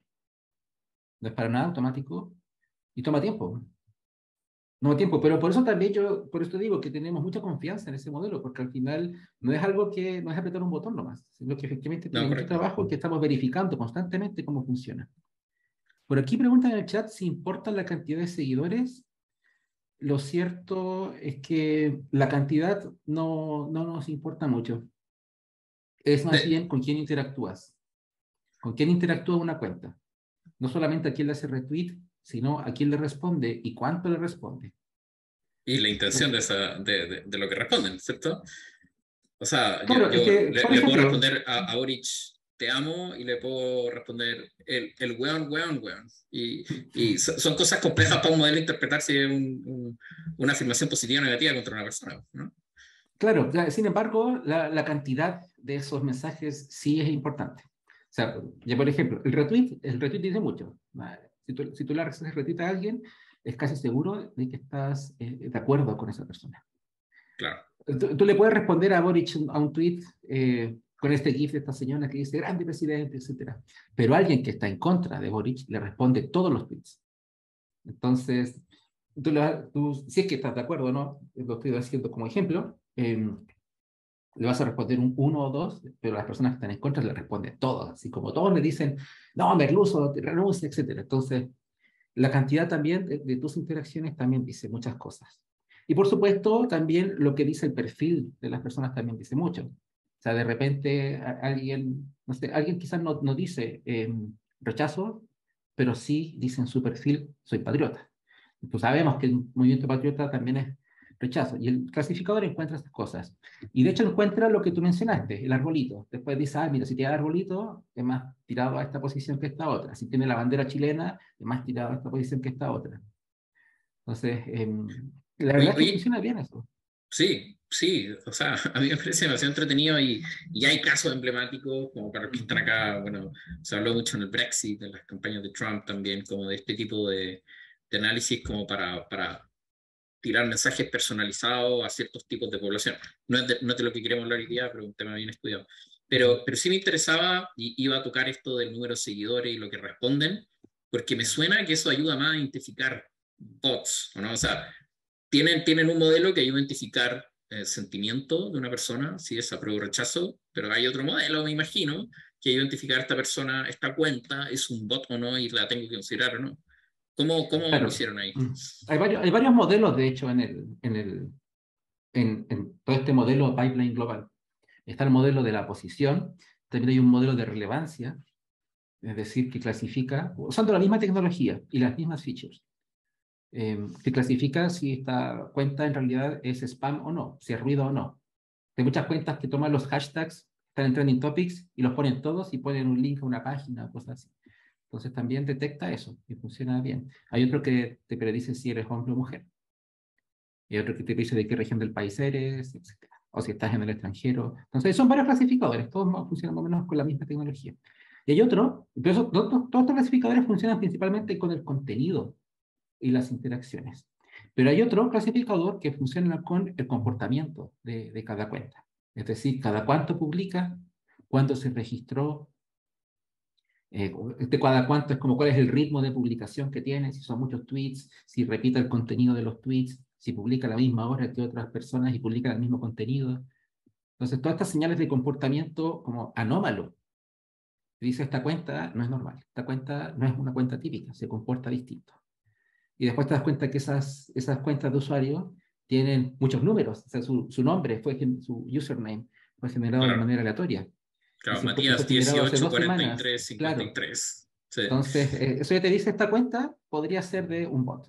no es para nada automático y toma tiempo. No tiempo, pero por eso también por eso digo que tenemos mucha confianza en ese modelo, porque al final no es algo que no es apretar un botón nomás, sino que efectivamente No, tiene mucho correcto. trabajo que estamos verificando constantemente cómo funciona. Por aquí preguntan en el chat si importa la cantidad de seguidores. Lo cierto es que la cantidad no nos importa mucho. Es más De- bien con quién interactúas, con quién interactúa una cuenta. No solamente a quién le hace retweet, sino a quién le responde y cuánto le responde. y la intención de lo que responden, ¿cierto? O sea, yo, Claro, es yo que, le, por le puedo ejemplo, responder a Boric, te amo, y le puedo responder el weón, weón, weón. Y son cosas complejas para un modelo interpretar si es una afirmación positiva o negativa contra una persona, ¿no? claro, sin embargo, la cantidad de esos mensajes sí es importante. O sea, ya por ejemplo, el retweet dice mucho. Si tú le haces retweet a alguien, es casi seguro de que estás de acuerdo con esa persona. Claro, Tú le puedes responder a Boric a un tweet con este GIF de esta señora que dice grande presidente, etcétera. Pero alguien que está en contra de Boric le responde todos los tweets. Entonces, si es que estás de acuerdo o no, lo estoy haciendo como ejemplo, le vas a responder un uno o dos, pero las personas que están en contra le responden todos, así como todos le dicen, no, merluzo, renuncia, etcétera. Entonces, la cantidad también de tus interacciones también dice muchas cosas. Y por supuesto, también lo que dice el perfil de las personas también dice mucho. O sea, de repente alguien, no sé, alguien quizás no dice rechazo, pero sí dice en su perfil, soy patriota. Pues sabemos que el movimiento patriota también es rechazo. Y el clasificador encuentra estas cosas. Y de hecho encuentra lo que tú mencionaste, el arbolito. Después dice, ah, mira, si tiene arbolito, es más tirado a esta posición que esta otra. Si tiene la bandera chilena, es más tirado a esta posición que esta otra. Entonces, la verdad oye, es que oye, funciona bien eso. sí, sí, o sea, a mí me parece demasiado entretenido y hay casos emblemáticos, como para los que están acá, bueno, se habló mucho en el Brexit, en las campañas de Trump también, como de este tipo de análisis como para tirar mensajes personalizados a ciertos tipos de población. No es de lo que queremos hablar hoy día, pero un tema bien estudiado. Pero sí me interesaba y iba a tocar esto del número de seguidores y lo que responden, porque me suena que eso ayuda más a identificar bots, ¿o no? O sea, tienen un modelo que ayuda a identificar sentimiento de una persona, si es apruebo o rechazo, pero hay otro modelo, me imagino, que ayuda a identificar a esta persona, esta cuenta, es un bot o no y la tengo que considerar o no. ¿Cómo lo Claro. hicieron ahí? Hay varios modelos, de hecho, en todo este modelo pipeline global. Está el modelo de la posición, también hay un modelo de relevancia, es decir, que clasifica, usando la misma tecnología y las mismas features, que clasifica si esta cuenta en realidad es spam o no, si es ruido o no. Hay muchas cuentas que toman los hashtags, están en trending topics y los ponen todos y ponen un link a una página, cosas así. Entonces también detecta eso y funciona bien. Hay otro que te predice si eres hombre o mujer. Y otro que te dice de qué región del país eres, etcétera. O si estás en el extranjero. Entonces son varios clasificadores, todos funcionan más o menos con la misma tecnología. Y hay otro, pero todos estos clasificadores funcionan principalmente con el contenido y las interacciones. Pero hay otro clasificador que funciona con el comportamiento de cada cuenta. Es decir, cada cuánto publica, cuándo se registró, cada cuánto es como cuál es el ritmo de publicación que tiene, si son muchos tweets, si repite el contenido de los tweets, si publica a la misma hora que otras personas y publica el mismo contenido. Entonces, todas estas señales de comportamiento como anómalo, dice esta cuenta no es normal, esta cuenta no es una cuenta típica, se comporta distinto. Y después te das cuenta que esas cuentas de usuario tienen muchos números, o sea, su nombre, su username fue generado de Claro, manera aleatoria. Y claro, si fue Matías generado hace 18 dos43 semanas, 53. claro. Sí, Entonces, eso ya te dice, esta cuenta podría ser de un bot.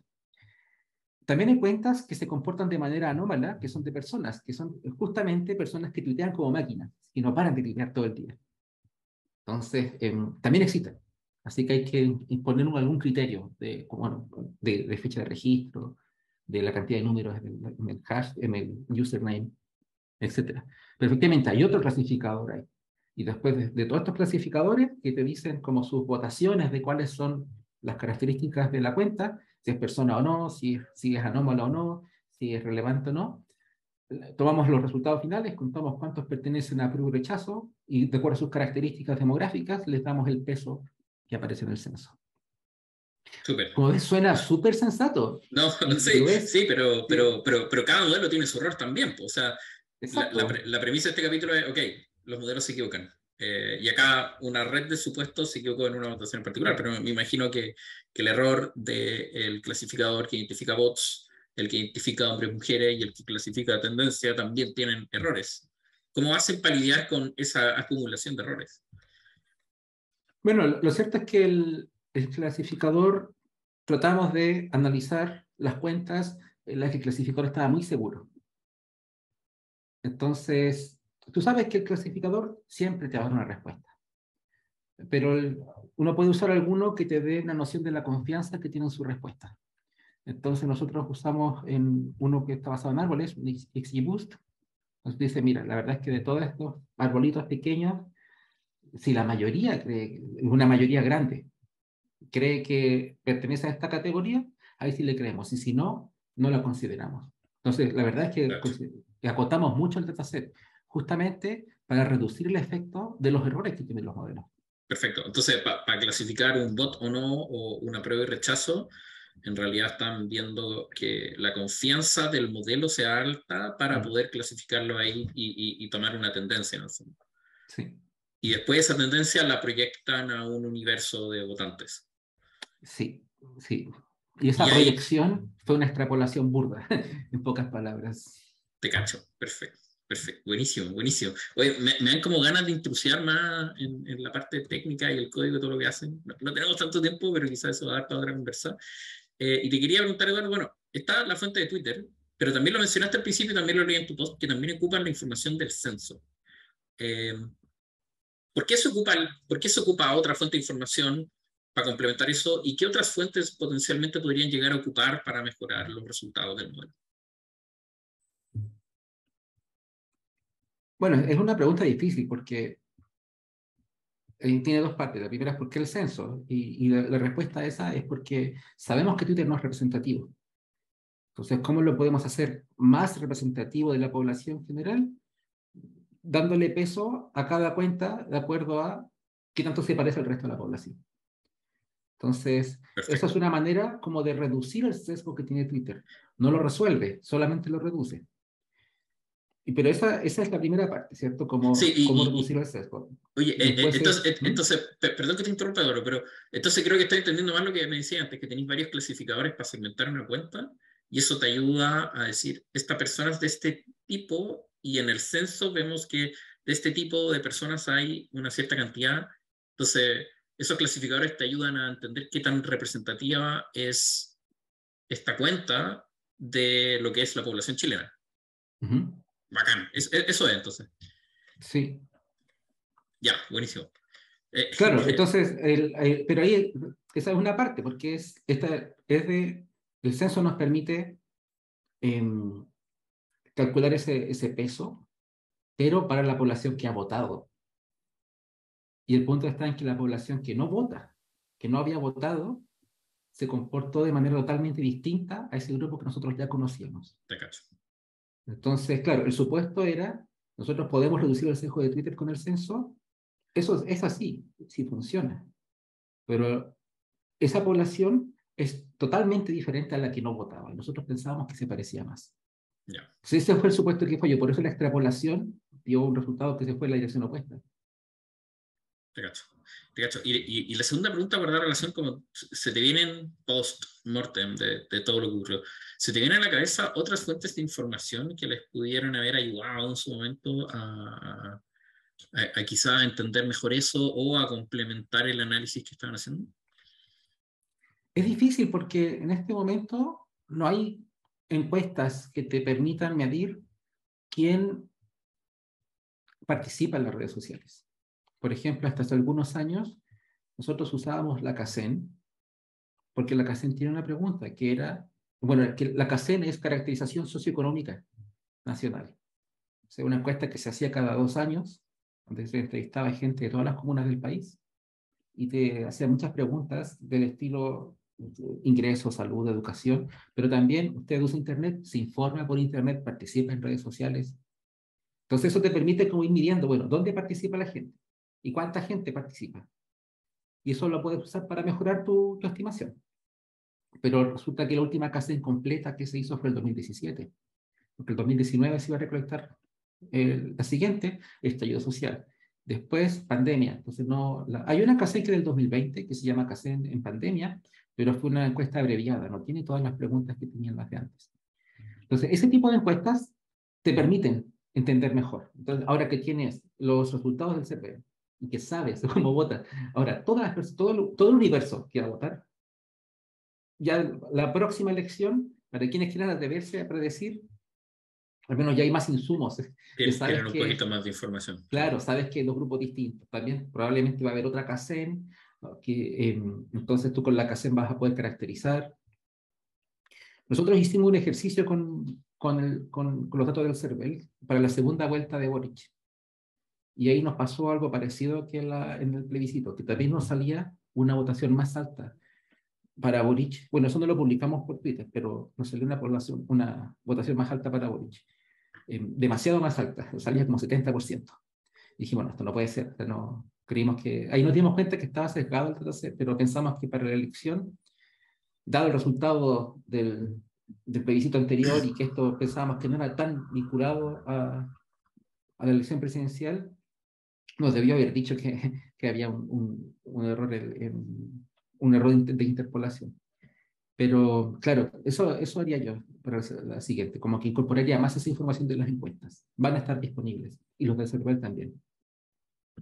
También hay cuentas que se comportan de manera anómala, que son de personas, que son justamente personas que tuitean como máquinas, y no paran de tuitear todo el día. Entonces, también existen. Así que hay que imponer algún criterio bueno, de fecha de registro, de la cantidad de números en el hash, en el username, etcétera. Pero efectivamente hay otro clasificador ahí. Y después de todos estos clasificadores que te dicen como sus votaciones de cuáles son las características de la cuenta, si es persona o no, si es anómala o no, si es relevante o no. Tomamos los resultados finales, contamos cuántos pertenecen a apruebo y rechazo, y de acuerdo a sus características demográficas, les damos el peso que aparece en el censo. Súper. Como ves, suena súper sensato. No, Y lo es. sí, pero, Sí, pero cada modelo tiene su error también. O sea, exacto. la premisa de este capítulo es, ok, los modelos se equivocan. Y acá una red de supuestos se equivocó en una anotación en particular, pero me imagino que el error del clasificador que identifica bots, el que identifica hombres y mujeres y el que clasifica tendencia también tienen errores. ¿Cómo hacen para lidiar con esa acumulación de errores? Bueno, lo cierto es que el clasificador, tratamos de analizar las cuentas en las que el clasificador estaba muy seguro. Entonces, tú sabes que el clasificador siempre te va a dar una respuesta, pero uno puede usar alguno que te dé una noción de la confianza que tiene en su respuesta. Entonces nosotros usamos en uno que está basado en árboles, un XGBoost. Nos dice, mira, la verdad es que de todos estos arbolitos pequeños, si la mayoría cree, una mayoría grande, cree que pertenece a esta categoría, ahí sí le creemos. Y si no, no la consideramos. Entonces, la verdad es Claro. que acotamos mucho el dataset, justamente para reducir el efecto de los errores que tienen los modelos. Perfecto. Entonces, para clasificar un bot o no, o una prueba y rechazo, en realidad están viendo que la confianza del modelo sea alta para Mm, poder clasificarlo ahí y tomar una tendencia en el fondo. sí, Y después esa tendencia la proyectan a un universo de votantes. sí, sí. Y esa Y ahí proyección fue una extrapolación burda, en pocas palabras. te cacho. Perfecto. Perfecto. Buenísimo, buenísimo. Oye, me dan como ganas de intrusiar más en la parte técnica y el código, todo lo que hacen. No tenemos tanto tiempo, pero quizás eso va a dar para otra conversa. Y te quería preguntar, Eduardo, bueno, está la fuente de Twitter, pero también lo mencionaste al principio y también lo leí en tu post, que también ocupan la información del censo. Eh, ¿Por qué se ocupa otra fuente de información para complementar eso? ¿Y qué otras fuentes potencialmente podrían llegar a ocupar para mejorar los resultados del modelo? Bueno, es una pregunta difícil porque tiene dos partes. La primera es por qué el censo. Y la respuesta a esa es porque sabemos que Twitter no es representativo. Entonces, ¿cómo lo podemos hacer más representativo de la población general? Dándole peso a cada cuenta de acuerdo a qué tanto se parece al resto de la población. Entonces, esa es Perfecto. una manera como de reducir el sesgo que tiene Twitter. No lo resuelve, solamente lo reduce. Pero esa es la primera parte, ¿cierto? Sí, Cómo reducir el sesgo. oye, Después es... perdón que te interrumpa, Eduardo, pero entonces creo que estoy entendiendo más lo que me decía antes, que tenéis varios clasificadores para segmentar una cuenta y eso te ayuda a decir, esta persona es de este tipo y en el censo vemos que de este tipo de personas hay una cierta cantidad. Entonces, esos clasificadores te ayudan a entender qué tan representativa es esta cuenta de lo que es la población chilena. Ujú. Bacán. Eso es entonces. Sí, Ya, buenísimo. Eh, claro, entonces, pero ahí esa es una parte, porque el censo nos permite em, calcular ese peso, pero para la población que ha votado. Y el punto está en que la población que no vota, que no había votado, se comportó de manera totalmente distinta a ese grupo que nosotros ya conocíamos. te cacho. Entonces, claro, el supuesto era, nosotros podemos reducir el sesgo de Twitter con el censo. Eso es así, sí funciona. Pero esa población es totalmente diferente a la que no votaba. Nosotros pensábamos que se parecía más. Ya. Entonces, ese fue el supuesto que falló. Por eso la extrapolación dio un resultado que se fue en la dirección opuesta. Te cacho. Te cacho. Y la segunda pregunta guardar relación como se te vienen post-mortem de todo lo que ocurrió. ¿Se te vienen a la cabeza otras fuentes de información que les pudieran haber ayudado en su momento a quizá entender mejor eso o a complementar el análisis que estaban haciendo? Es difícil porque en este momento no hay encuestas que te permitan medir quién participa en las redes sociales. Por ejemplo, hasta hace algunos años nosotros usábamos la CACEN, porque la CACEN tiene una pregunta que era, bueno, que la CACEN es caracterización socioeconómica nacional. O sea, una encuesta que se hacía cada 2 años, donde se entrevistaba gente de todas las comunas del país. y te hacía muchas preguntas del estilo ingresos, salud, educación, pero también usted usa Internet, se informa por Internet, participa en redes sociales. Entonces eso te permite como ir midiendo, bueno, ¿dónde participa la gente? ¿Y cuánta gente participa? Y eso lo puedes usar para mejorar tu estimación. Pero resulta que la última casa incompleta que se hizo fue el 2017, porque el 2019 se iba a recolectar la siguiente, estallido social. Después, pandemia. Entonces, no, hay una CACEN que del 2020 que se llama CACEN en pandemia, pero fue una encuesta abreviada, no tiene todas las preguntas que tenían las de antes. Entonces, ese tipo de encuestas te permiten entender mejor. Entonces, ahora que tienes los resultados del CPE y que sabes cómo votas, ahora todas las personas, todo el universo que va a votar, ya la próxima elección, para quienes quieran atreverse a predecir, al menos ya hay más insumos. Ya sabes Tienen un que, poquito más de información. claro, sabes que hay dos grupos distintos. También probablemente va a haber otra CACEN, ¿no? Entonces tú con la CACEN vas a poder caracterizar. Nosotros hicimos un ejercicio con los datos del CERVEL para la segunda vuelta de Boric. Y ahí nos pasó algo parecido que en el plebiscito, que también nos salía una votación más alta para Boric. Bueno, eso no lo publicamos por Twitter, pero nos salió una votación más alta para Boric. Demasiado más alta, salía como 70%. Y dijimos, bueno, esto no puede ser. O sea, no, creímos que, ahí nos dimos cuenta que estaba sesgado el dataset, pero pensamos que para la elección, dado el resultado del plebiscito anterior y que esto pensábamos que no era tan vinculado a la elección presidencial, nos debió haber dicho que había un error, un error de interpolación. Pero claro, eso haría yo para la siguiente, como que incorporaría más esa información de las encuestas. Van a estar disponibles y los de Cervel también.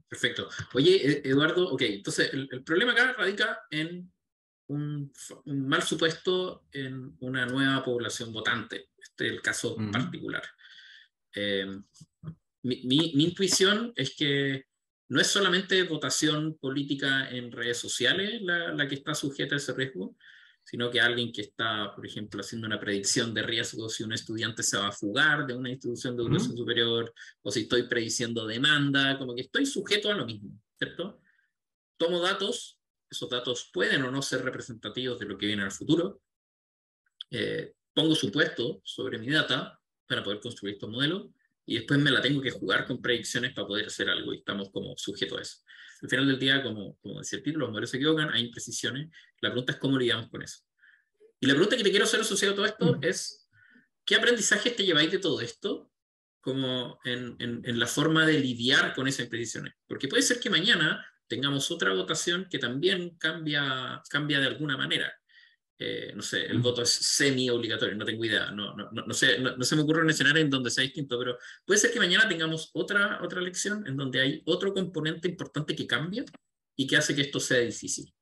Perfecto. Oye, Eduardo, ok, entonces el problema acá radica en un mal supuesto en una nueva población votante. Este es el caso particular. Eh, mi intuición es que no es solamente votación política en redes sociales la que está sujeta a ese riesgo, sino que alguien que está, por ejemplo, haciendo una predicción de riesgo si un estudiante se va a fugar de una institución de educación superior, o si estoy prediciendo demanda, como que estoy sujeto a lo mismo, ¿cierto? Tomo datos, esos datos pueden o no ser representativos de lo que viene en el futuro, pongo supuestos sobre mi data para poder construir estos modelos, y después me la tengo que jugar con predicciones para poder hacer algo, y estamos como sujetos a eso. Al final del día, como decía el título, los modelos se equivocan, hay imprecisiones, la pregunta es cómo lidiamos con eso. Y la pregunta que te quiero hacer asociado a todo esto es, ¿qué aprendizaje te lleváis de todo esto como en la forma de lidiar con esas imprecisiones? Porque puede ser que mañana tengamos otra votación que también cambia de alguna manera. No sé, el voto es semi-obligatorio, no tengo idea, no sé, no se me ocurre un escenario en donde sea distinto, pero puede ser que mañana tengamos otra elección en donde hay otro componente importante que cambia y que hace que esto sea difícil.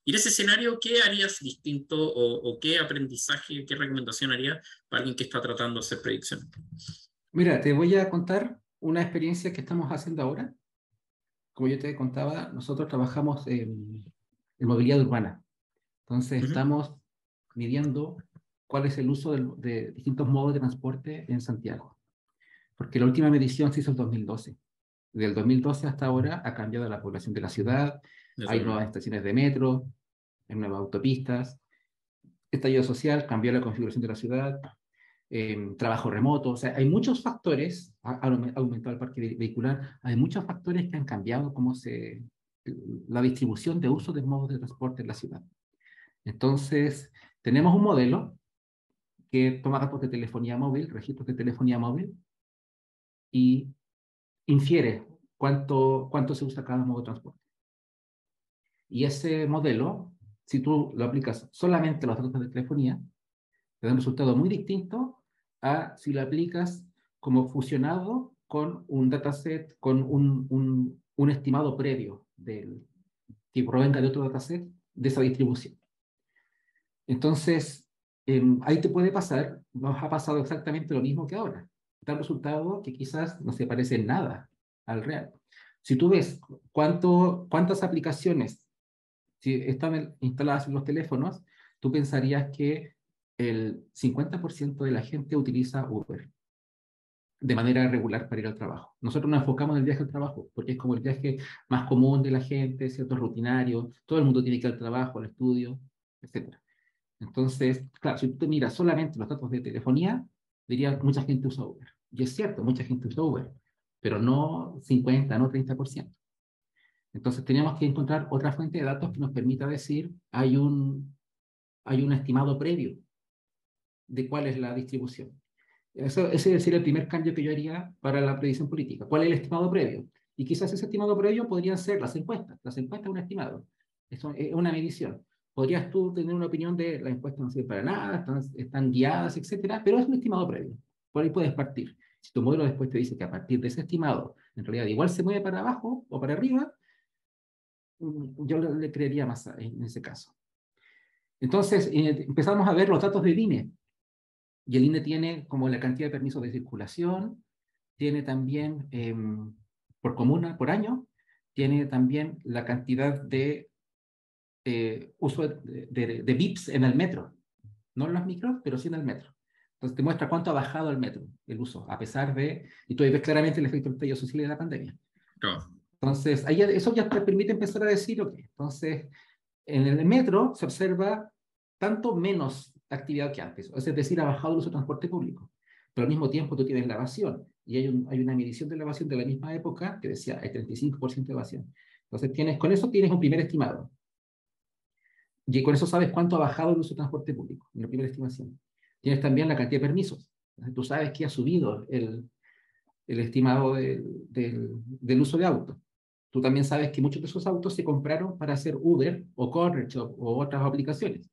Y en ese escenario, ¿qué harías distinto o qué aprendizaje, qué recomendación harías para alguien que está tratando de hacer predicciones? Mira, te voy a contar una experiencia que estamos haciendo ahora. Como yo te contaba, nosotros trabajamos en movilidad urbana. Entonces, estamos midiendo cuál es el uso de distintos modos de transporte en Santiago. Porque la última medición se hizo en 2012. Del 2012 hasta ahora ha cambiado la población de la ciudad, hay nuevas estaciones de metro, hay nuevas autopistas, estallido social, cambió la configuración de la ciudad, trabajo remoto, o sea, hay muchos factores, ha aumentado el parque vehicular, hay muchos factores que han cambiado la distribución de uso de modos de transporte en la ciudad. Entonces, tenemos un modelo que toma datos de telefonía móvil, registros de telefonía móvil, y infiere cuánto se usa cada modo de transporte. Y ese modelo, si tú lo aplicas solamente a los datos de telefonía, te da un resultado muy distinto a si lo aplicas como fusionado con un dataset, con un estimado previo que provenga de otro dataset de esa distribución. Entonces, ahí te puede pasar, nos ha pasado exactamente lo mismo que ahora. Da un resultado que quizás no se parece en nada al real. Si tú ves cuántas aplicaciones si están instaladas en los teléfonos, tú pensarías que el 50% de la gente utiliza Uber. de manera regular para ir al trabajo. Nosotros nos enfocamos en el viaje al trabajo, porque es como el viaje más común de la gente, ¿cierto? Rutinario, todo el mundo tiene que ir al trabajo, al estudio, etcétera. Entonces, claro, si tú te miras solamente los datos de telefonía, diría mucha gente usa Uber. Y es cierto, mucha gente usa Uber, pero no 50, no 30%. Entonces tenemos que encontrar otra fuente de datos que nos permita decir, hay un estimado previo de cuál es la distribución. Ese sería el primer cambio que yo haría para la predicción política. ¿Cuál es el estimado previo? Y quizás ese estimado previo podrían ser las encuestas. Las encuestas es un estimado, es una medición. Podrías tú tener una opinión de las encuestas no sirven para nada, están guiadas, etcétera, pero es un estimado previo. Por ahí puedes partir. Si tu modelo después te dice que a partir de ese estimado, en realidad igual se mueve para abajo o para arriba, yo le creería más en ese caso. Entonces, empezamos a ver los datos del INE. Y el INE tiene como la cantidad de permisos de circulación, tiene también por comuna, por año, tiene también la cantidad de uso de VIPs en el metro. No en los micros, pero sí en el metro. Entonces te muestra cuánto ha bajado el metro, el uso, a pesar de, y tú ahí ves claramente el efecto del estallido social de la pandemia. Claro. Entonces, eso ya te permite empezar a decir, ok, entonces, en el metro se observa tanto menos actividad que antes, es decir, ha bajado el uso de transporte público, pero al mismo tiempo tú tienes la evasión, y hay una medición de la evasión de la misma época que decía hay 35% de evasión. Entonces, con eso tienes un primer estimado, y con eso sabes cuánto ha bajado el uso de transporte público, en la primera estimación. Tienes también la cantidad de permisos, entonces, tú sabes que ha subido el estimado del uso de autos. Tú también sabes que muchos de esos autos se compraron para hacer Uber o Cornershop o otras aplicaciones,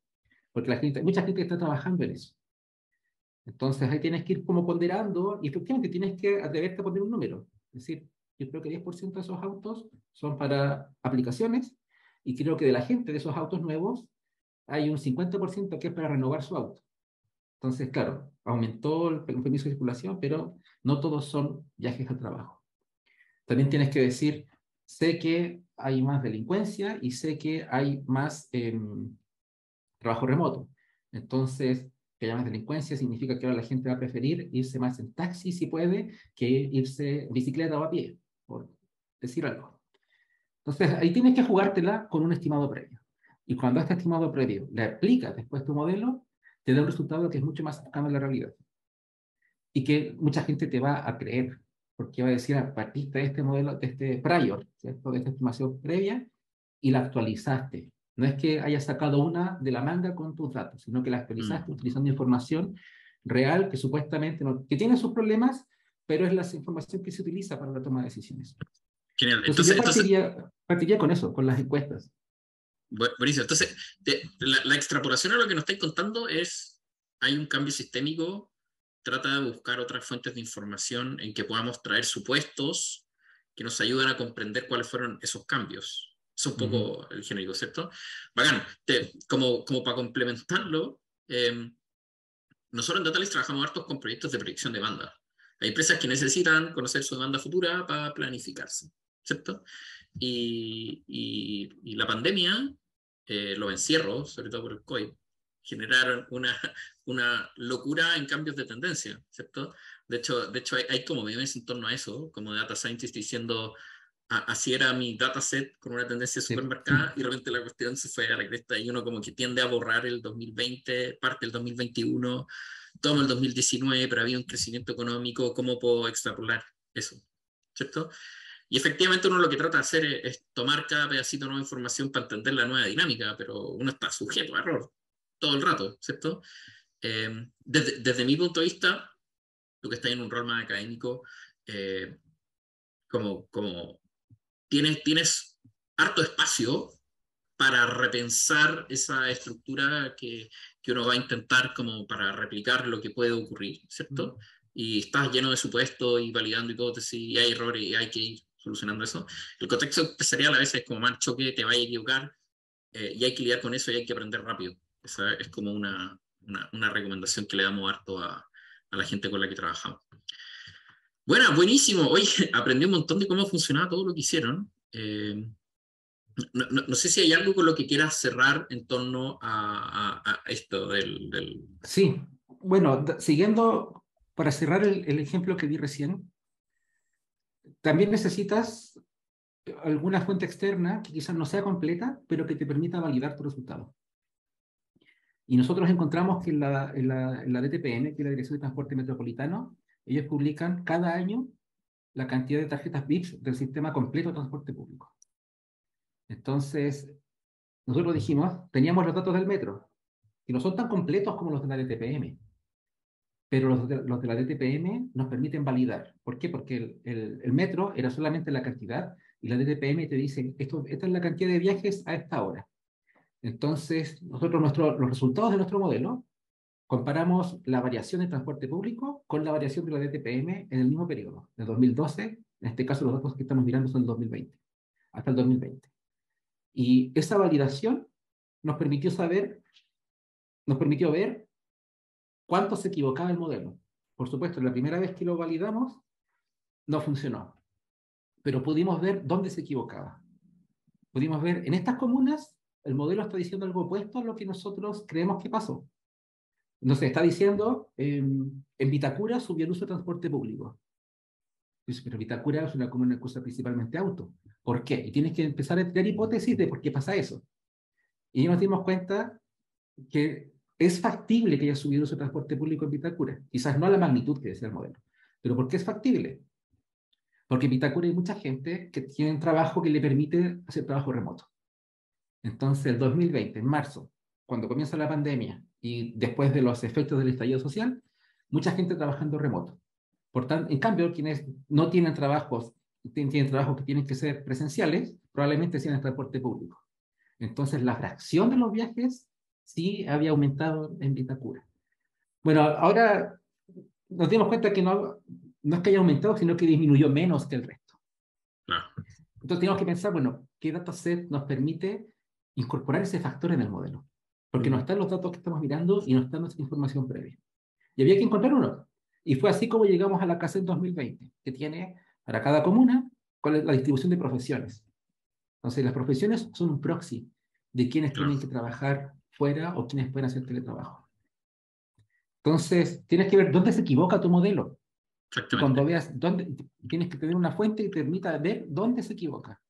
porque mucha gente está trabajando en eso. Entonces ahí tienes que ir como ponderando y efectivamente tienes que atreverte a poner un número. Es decir, yo creo que 10% de esos autos son para aplicaciones y creo que de la gente de esos autos nuevos hay un 50% que es para renovar su auto. Entonces, claro, aumentó el permiso de circulación, pero no todos son viajes al trabajo. También tienes que decir, sé que hay más delincuencia y sé que hay más trabajo remoto. Entonces, que haya más delincuencia significa que ahora la gente va a preferir irse más en taxi, si puede, que irse en bicicleta o a pie, por decir algo. Entonces, ahí tienes que jugártela con un estimado previo. Y cuando este estimado previo le aplicas después tu modelo, te da un resultado que es mucho más cercano a la realidad. Y que mucha gente te va a creer, porque va a decir, partiste de este modelo, de este prior, ¿cierto? De esta estimación previa, y la actualizaste. No es que hayas sacado una de la manga con tus datos, sino que la actualizaste utilizando información real que supuestamente que tiene sus problemas, pero es la información que se utiliza para la toma de decisiones. Genial. Entonces yo partiría con eso, con las encuestas. Buenísimo. Entonces, la extrapolación a lo que nos estáis contando es, hay un cambio sistémico, trata de buscar otras fuentes de información en que podamos traer supuestos que nos ayudan a comprender cuáles fueron esos cambios. Es un poco el genérico, ¿cierto? Bacán. Como para complementarlo, nosotros en Datalyst trabajamos hartos con proyectos de predicción de demanda. Hay empresas que necesitan conocer su demanda futura para planificarse, ¿cierto? Y la pandemia, los encierros, sobre todo por el COVID, generaron una locura en cambios de tendencia, ¿cierto? De hecho hay como memes en torno a eso, como data scientist diciendo, así era mi dataset con una tendencia súper marcada, y de repente la cuestión se fue a la cresta y uno como que tiende a borrar el 2020, parte del 2021, tomo el 2019, pero había un crecimiento económico, ¿cómo puedo extrapolar eso? ¿Cierto? Y efectivamente uno lo que trata de hacer es tomar cada pedacito de nueva información para entender la nueva dinámica, pero uno está sujeto a error todo el rato, ¿cierto? Desde mi punto de vista, tú que estás en un rol más académico, como tienes harto espacio para repensar esa estructura que uno va a intentar como para replicar lo que puede ocurrir, ¿cierto? Y estás lleno de supuestos y validando hipótesis, y hay errores y hay que ir solucionando eso. El contexto empresarial a veces es como más choque, te vaya a equivocar, y hay que lidiar con eso y hay que aprender rápido. Esa es como una recomendación que le damos harto a la gente con la que trabajamos. Bueno, buenísimo. Oye, aprendí un montón de cómo funcionaba todo lo que hicieron. No sé si hay algo con lo que quieras cerrar en torno a esto del... Sí, bueno, siguiendo para cerrar el ejemplo que di recién, también necesitas alguna fuente externa que quizás no sea completa, pero que te permita validar tu resultado. Y nosotros encontramos que en la DTPM, que es la Dirección de Transporte Metropolitano, ellos publican cada año la cantidad de tarjetas VIPS del sistema completo de transporte público. Entonces, nosotros dijimos, teníamos los datos del metro, que no son tan completos como los de la DTPM, pero los de la DTPM nos permiten validar. ¿Por qué? Porque el metro era solamente la cantidad y la DTPM te dice, esta es la cantidad de viajes a esta hora. Entonces, nosotros los resultados de nuestro modelo comparamos la variación del transporte público con la variación de la DTPM en el mismo periodo, de 2012, en este caso los datos que estamos mirando son del 2020, hasta el 2020. Y esa validación nos permitió ver cuánto se equivocaba el modelo. Por supuesto, la primera vez que lo validamos no funcionó, pero pudimos ver dónde se equivocaba. Pudimos ver, en estas comunas, el modelo está diciendo algo opuesto a lo que nosotros creemos que pasó. Entonces, está diciendo, en Vitacura subió el uso de transporte público. Pero Vitacura es una comuna que usa principalmente auto. ¿Por qué? Y tienes que empezar a tener hipótesis de por qué pasa eso. Y nos dimos cuenta que es factible que haya subido el uso de transporte público en Vitacura. Quizás no a la magnitud que decía el modelo. ¿Pero por qué es factible? Porque en Vitacura hay mucha gente que tiene un trabajo que le permite hacer trabajo remoto. Entonces, el 2020, en marzo, cuando comienza la pandemia y después de los efectos del estallido social, mucha gente trabajando remoto. Por tanto, en cambio, quienes no tienen trabajos, tienen trabajos que tienen que ser presenciales, probablemente sean en transporte público. Entonces, la fracción de los viajes sí había aumentado en Vitacura. Bueno, ahora nos dimos cuenta que no es que haya aumentado, sino que disminuyó menos que el resto. Claro. Entonces, tenemos que pensar, bueno, ¿qué dataset nos permite incorporar ese factor en el modelo? Porque no están los datos que estamos mirando y no está nuestra información previa. Y había que encontrar uno. Y fue así como llegamos a la CACEN 2020, que tiene para cada comuna cuál es la distribución de profesiones. Entonces, las profesiones son un proxy de quienes Claro. tienen que trabajar fuera o quienes pueden hacer teletrabajo. Entonces, tienes que ver dónde se equivoca tu modelo. Y cuando veas dónde, tienes que tener una fuente que te permita ver dónde se equivoca.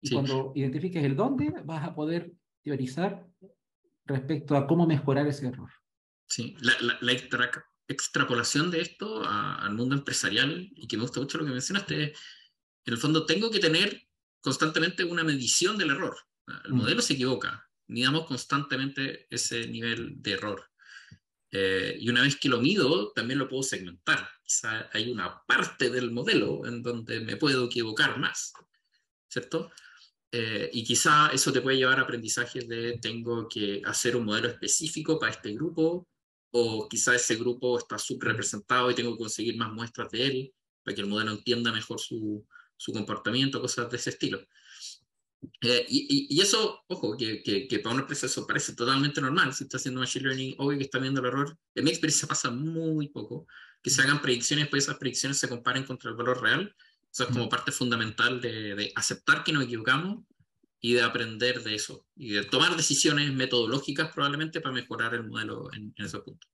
Y Sí. cuando identifiques el dónde, vas a poder teorizar respecto a cómo mejorar ese error. Sí, la extrapolación de esto al mundo empresarial, y que me gusta mucho lo que mencionaste, en el fondo tengo que tener constantemente una medición del error. El modelo se equivoca, midamos constantemente ese nivel de error. Y una vez que lo mido, también lo puedo segmentar. Quizá hay una parte del modelo en donde me puedo equivocar más, ¿cierto? Y quizá eso te puede llevar a aprendizajes de tengo que hacer un modelo específico para este grupo, o quizá ese grupo está subrepresentado y tengo que conseguir más muestras de él para que el modelo entienda mejor su comportamiento, cosas de ese estilo. Y eso, ojo, que para una empresa eso parece totalmente normal. Si está haciendo Machine Learning, obvio que está viendo el error. En mi experiencia pasa muy poco. Que se hagan predicciones, pues esas predicciones se comparen contra el valor real. Eso es como parte fundamental de aceptar que nos equivocamos y de aprender de eso. Y de tomar decisiones metodológicas probablemente para mejorar el modelo en ese punto.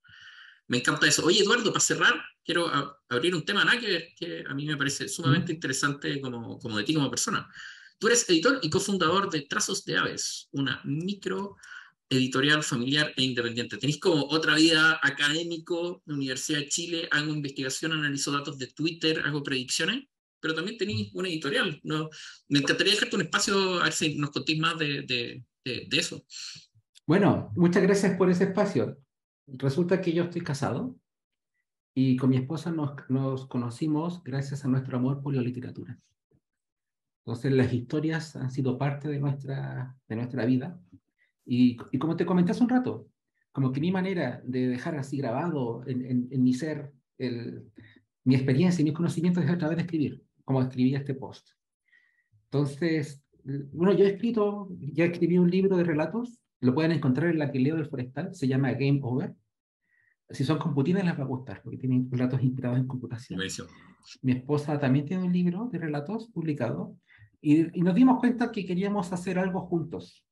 Me encanta eso. Oye, Eduardo, para cerrar, quiero abrir un tema que a mí me parece sumamente interesante como de ti como persona. Tú eres editor y cofundador de Trazos de Aves, una micro editorial familiar e independiente. Tenéis como otra vida académico, Universidad de Chile, hago investigación, analizo datos de Twitter, hago predicciones, pero también tenéis una editorial. ¿No? Me encantaría dejarte un espacio, a ver si nos contéis más de eso. Bueno, muchas gracias por ese espacio. Resulta que yo estoy casado y con mi esposa nos conocimos gracias a nuestro amor por la literatura. Entonces, las historias han sido parte de nuestra vida. Y como te comenté hace un rato, como que mi manera de dejar así grabado en mi ser mi experiencia y mis conocimientos es a través de escribir, como escribí este post. Entonces, bueno, ya escribí un libro de relatos, lo pueden encontrar en la que leo del Forestal, se llama Game Over. Si son computinas les va a gustar, porque tienen relatos inspirados en computación. Buenísimo. Mi esposa también tiene un libro de relatos publicado, y nos dimos cuenta que queríamos hacer algo juntos.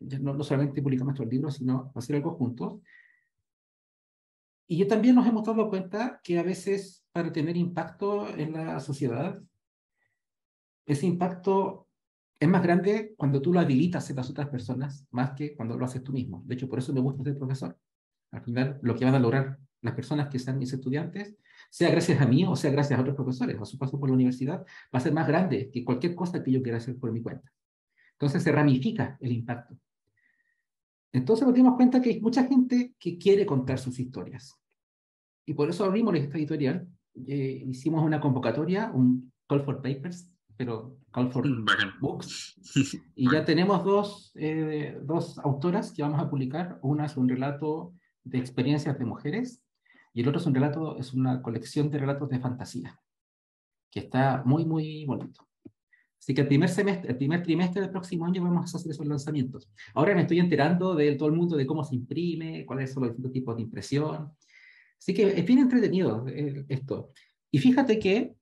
No solamente publicar nuestros libros, sino hacer algo juntos. Y yo también nos hemos dado cuenta que a veces para tener impacto en la sociedad, ese impacto es más grande cuando tú lo habilitas en las otras personas, más que cuando lo haces tú mismo. De hecho, por eso me gusta ser profesor. Al final, lo que van a lograr las personas que sean mis estudiantes, sea gracias a mí o sea gracias a otros profesores, a su paso por la universidad, va a ser más grande que cualquier cosa que yo quiera hacer por mi cuenta. Entonces se ramifica el impacto. Entonces nos dimos cuenta que hay mucha gente que quiere contar sus historias. Y por eso abrimos esta editorial. Hicimos una convocatoria, un call for papers, pero call for Bacán. books. Y ya tenemos dos autoras que vamos a publicar. Una es un relato de experiencias de mujeres y el otro es una colección de relatos de fantasía, que está muy, muy bonito. Así que el primer trimestre del próximo año vamos a hacer esos lanzamientos. Ahora me estoy enterando de todo el mundo de cómo se imprime, cuáles son los distintos tipos de impresión. Así que es bien entretenido esto. Y fíjate que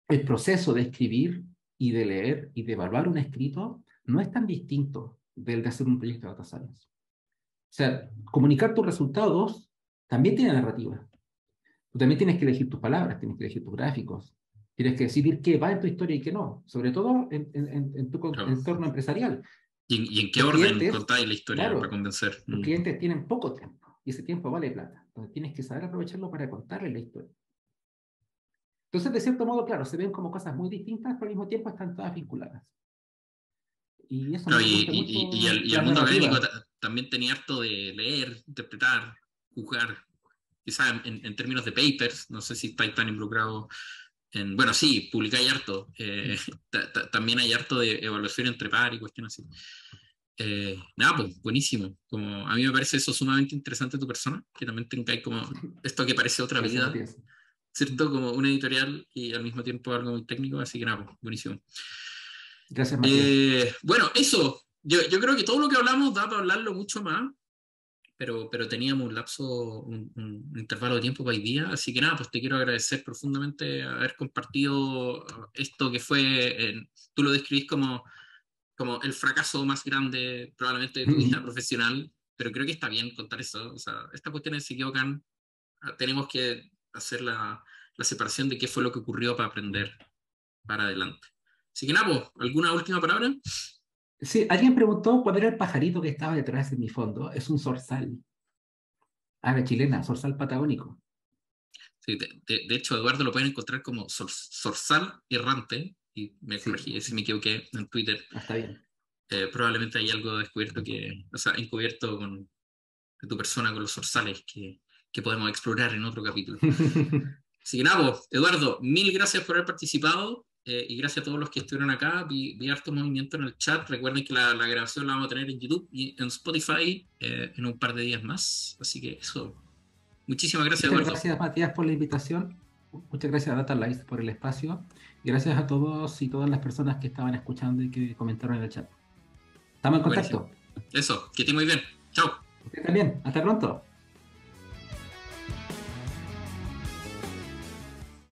el proceso de escribir y de leer y de evaluar un escrito no es tan distinto del de hacer un proyecto de data science. O sea, comunicar tus resultados también tiene narrativa. Tú también tienes que elegir tus palabras, tienes que elegir tus gráficos, tienes que decidir qué va en tu historia y qué no, sobre todo en tu Claro. entorno empresarial. ¿Y en qué Los orden clientes, contáis la historia para claro, convencer? los clientes tienen poco tiempo y ese tiempo vale plata. Entonces tienes que saber aprovecharlo para contarle la historia. Entonces, de cierto modo, claro, se ven como cosas muy distintas, pero al mismo tiempo están todas vinculadas. Y eso Claro, me gusta mucho, y el la mundo académico narrativa. también tenía harto de leer, interpretar, juzgar, quizás en términos de papers, no sé si estáis tan involucrados en, bueno, sí, publicáis harto, también hay harto de evaluación entre par y cuestiones así. Nada, pues buenísimo. Como, a mí me parece eso sumamente interesante tu persona, que también tengáis como esto que parece otra Gracias, vida, Matías. ¿cierto? Como una editorial y al mismo tiempo algo muy técnico, así que nada, pues, buenísimo. Gracias, Matías. Bueno, eso. Yo creo que todo lo que hablamos da para hablarlo mucho más, pero teníamos un lapso, un intervalo de tiempo para hoy día, así que nada, pues te quiero agradecer profundamente haber compartido esto que fue, tú lo describís como el fracaso más grande probablemente de tu vida profesional, pero creo que está bien contar eso, o sea, estas cuestiones se equivocan, tenemos que hacer la separación de qué fue lo que ocurrió para aprender para adelante. Así que nada, pues, ¿alguna última palabra? Sí, alguien preguntó cuál era el pajarito que estaba detrás de mi fondo. Es un zorzal. Ave chilena, zorzal patagónico. Sí, de hecho, Eduardo lo pueden encontrar como Zorzal Errante, y me Sí, corregí si me equivoqué en Twitter. está bien. Probablemente hay algo descubierto o sea, encubierto de tu persona con los zorzales que podemos explorar en otro capítulo. Así que nada, pues, Eduardo, mil gracias por haber participado y gracias a todos los que estuvieron acá. Vi harto movimiento en el chat. Recuerden que la grabación la vamos a tener en YouTube y en Spotify en un par de días más. Así que eso. Muchísimas gracias, Muchas Eduardo. gracias, Matías, por la invitación. Muchas gracias a DataLife por el espacio. Y gracias a todos y todas las personas que estaban escuchando y que comentaron en el chat. Estamos en Buenísimo. contacto. Eso, que esté muy bien. Chao. Usted también. Hasta pronto.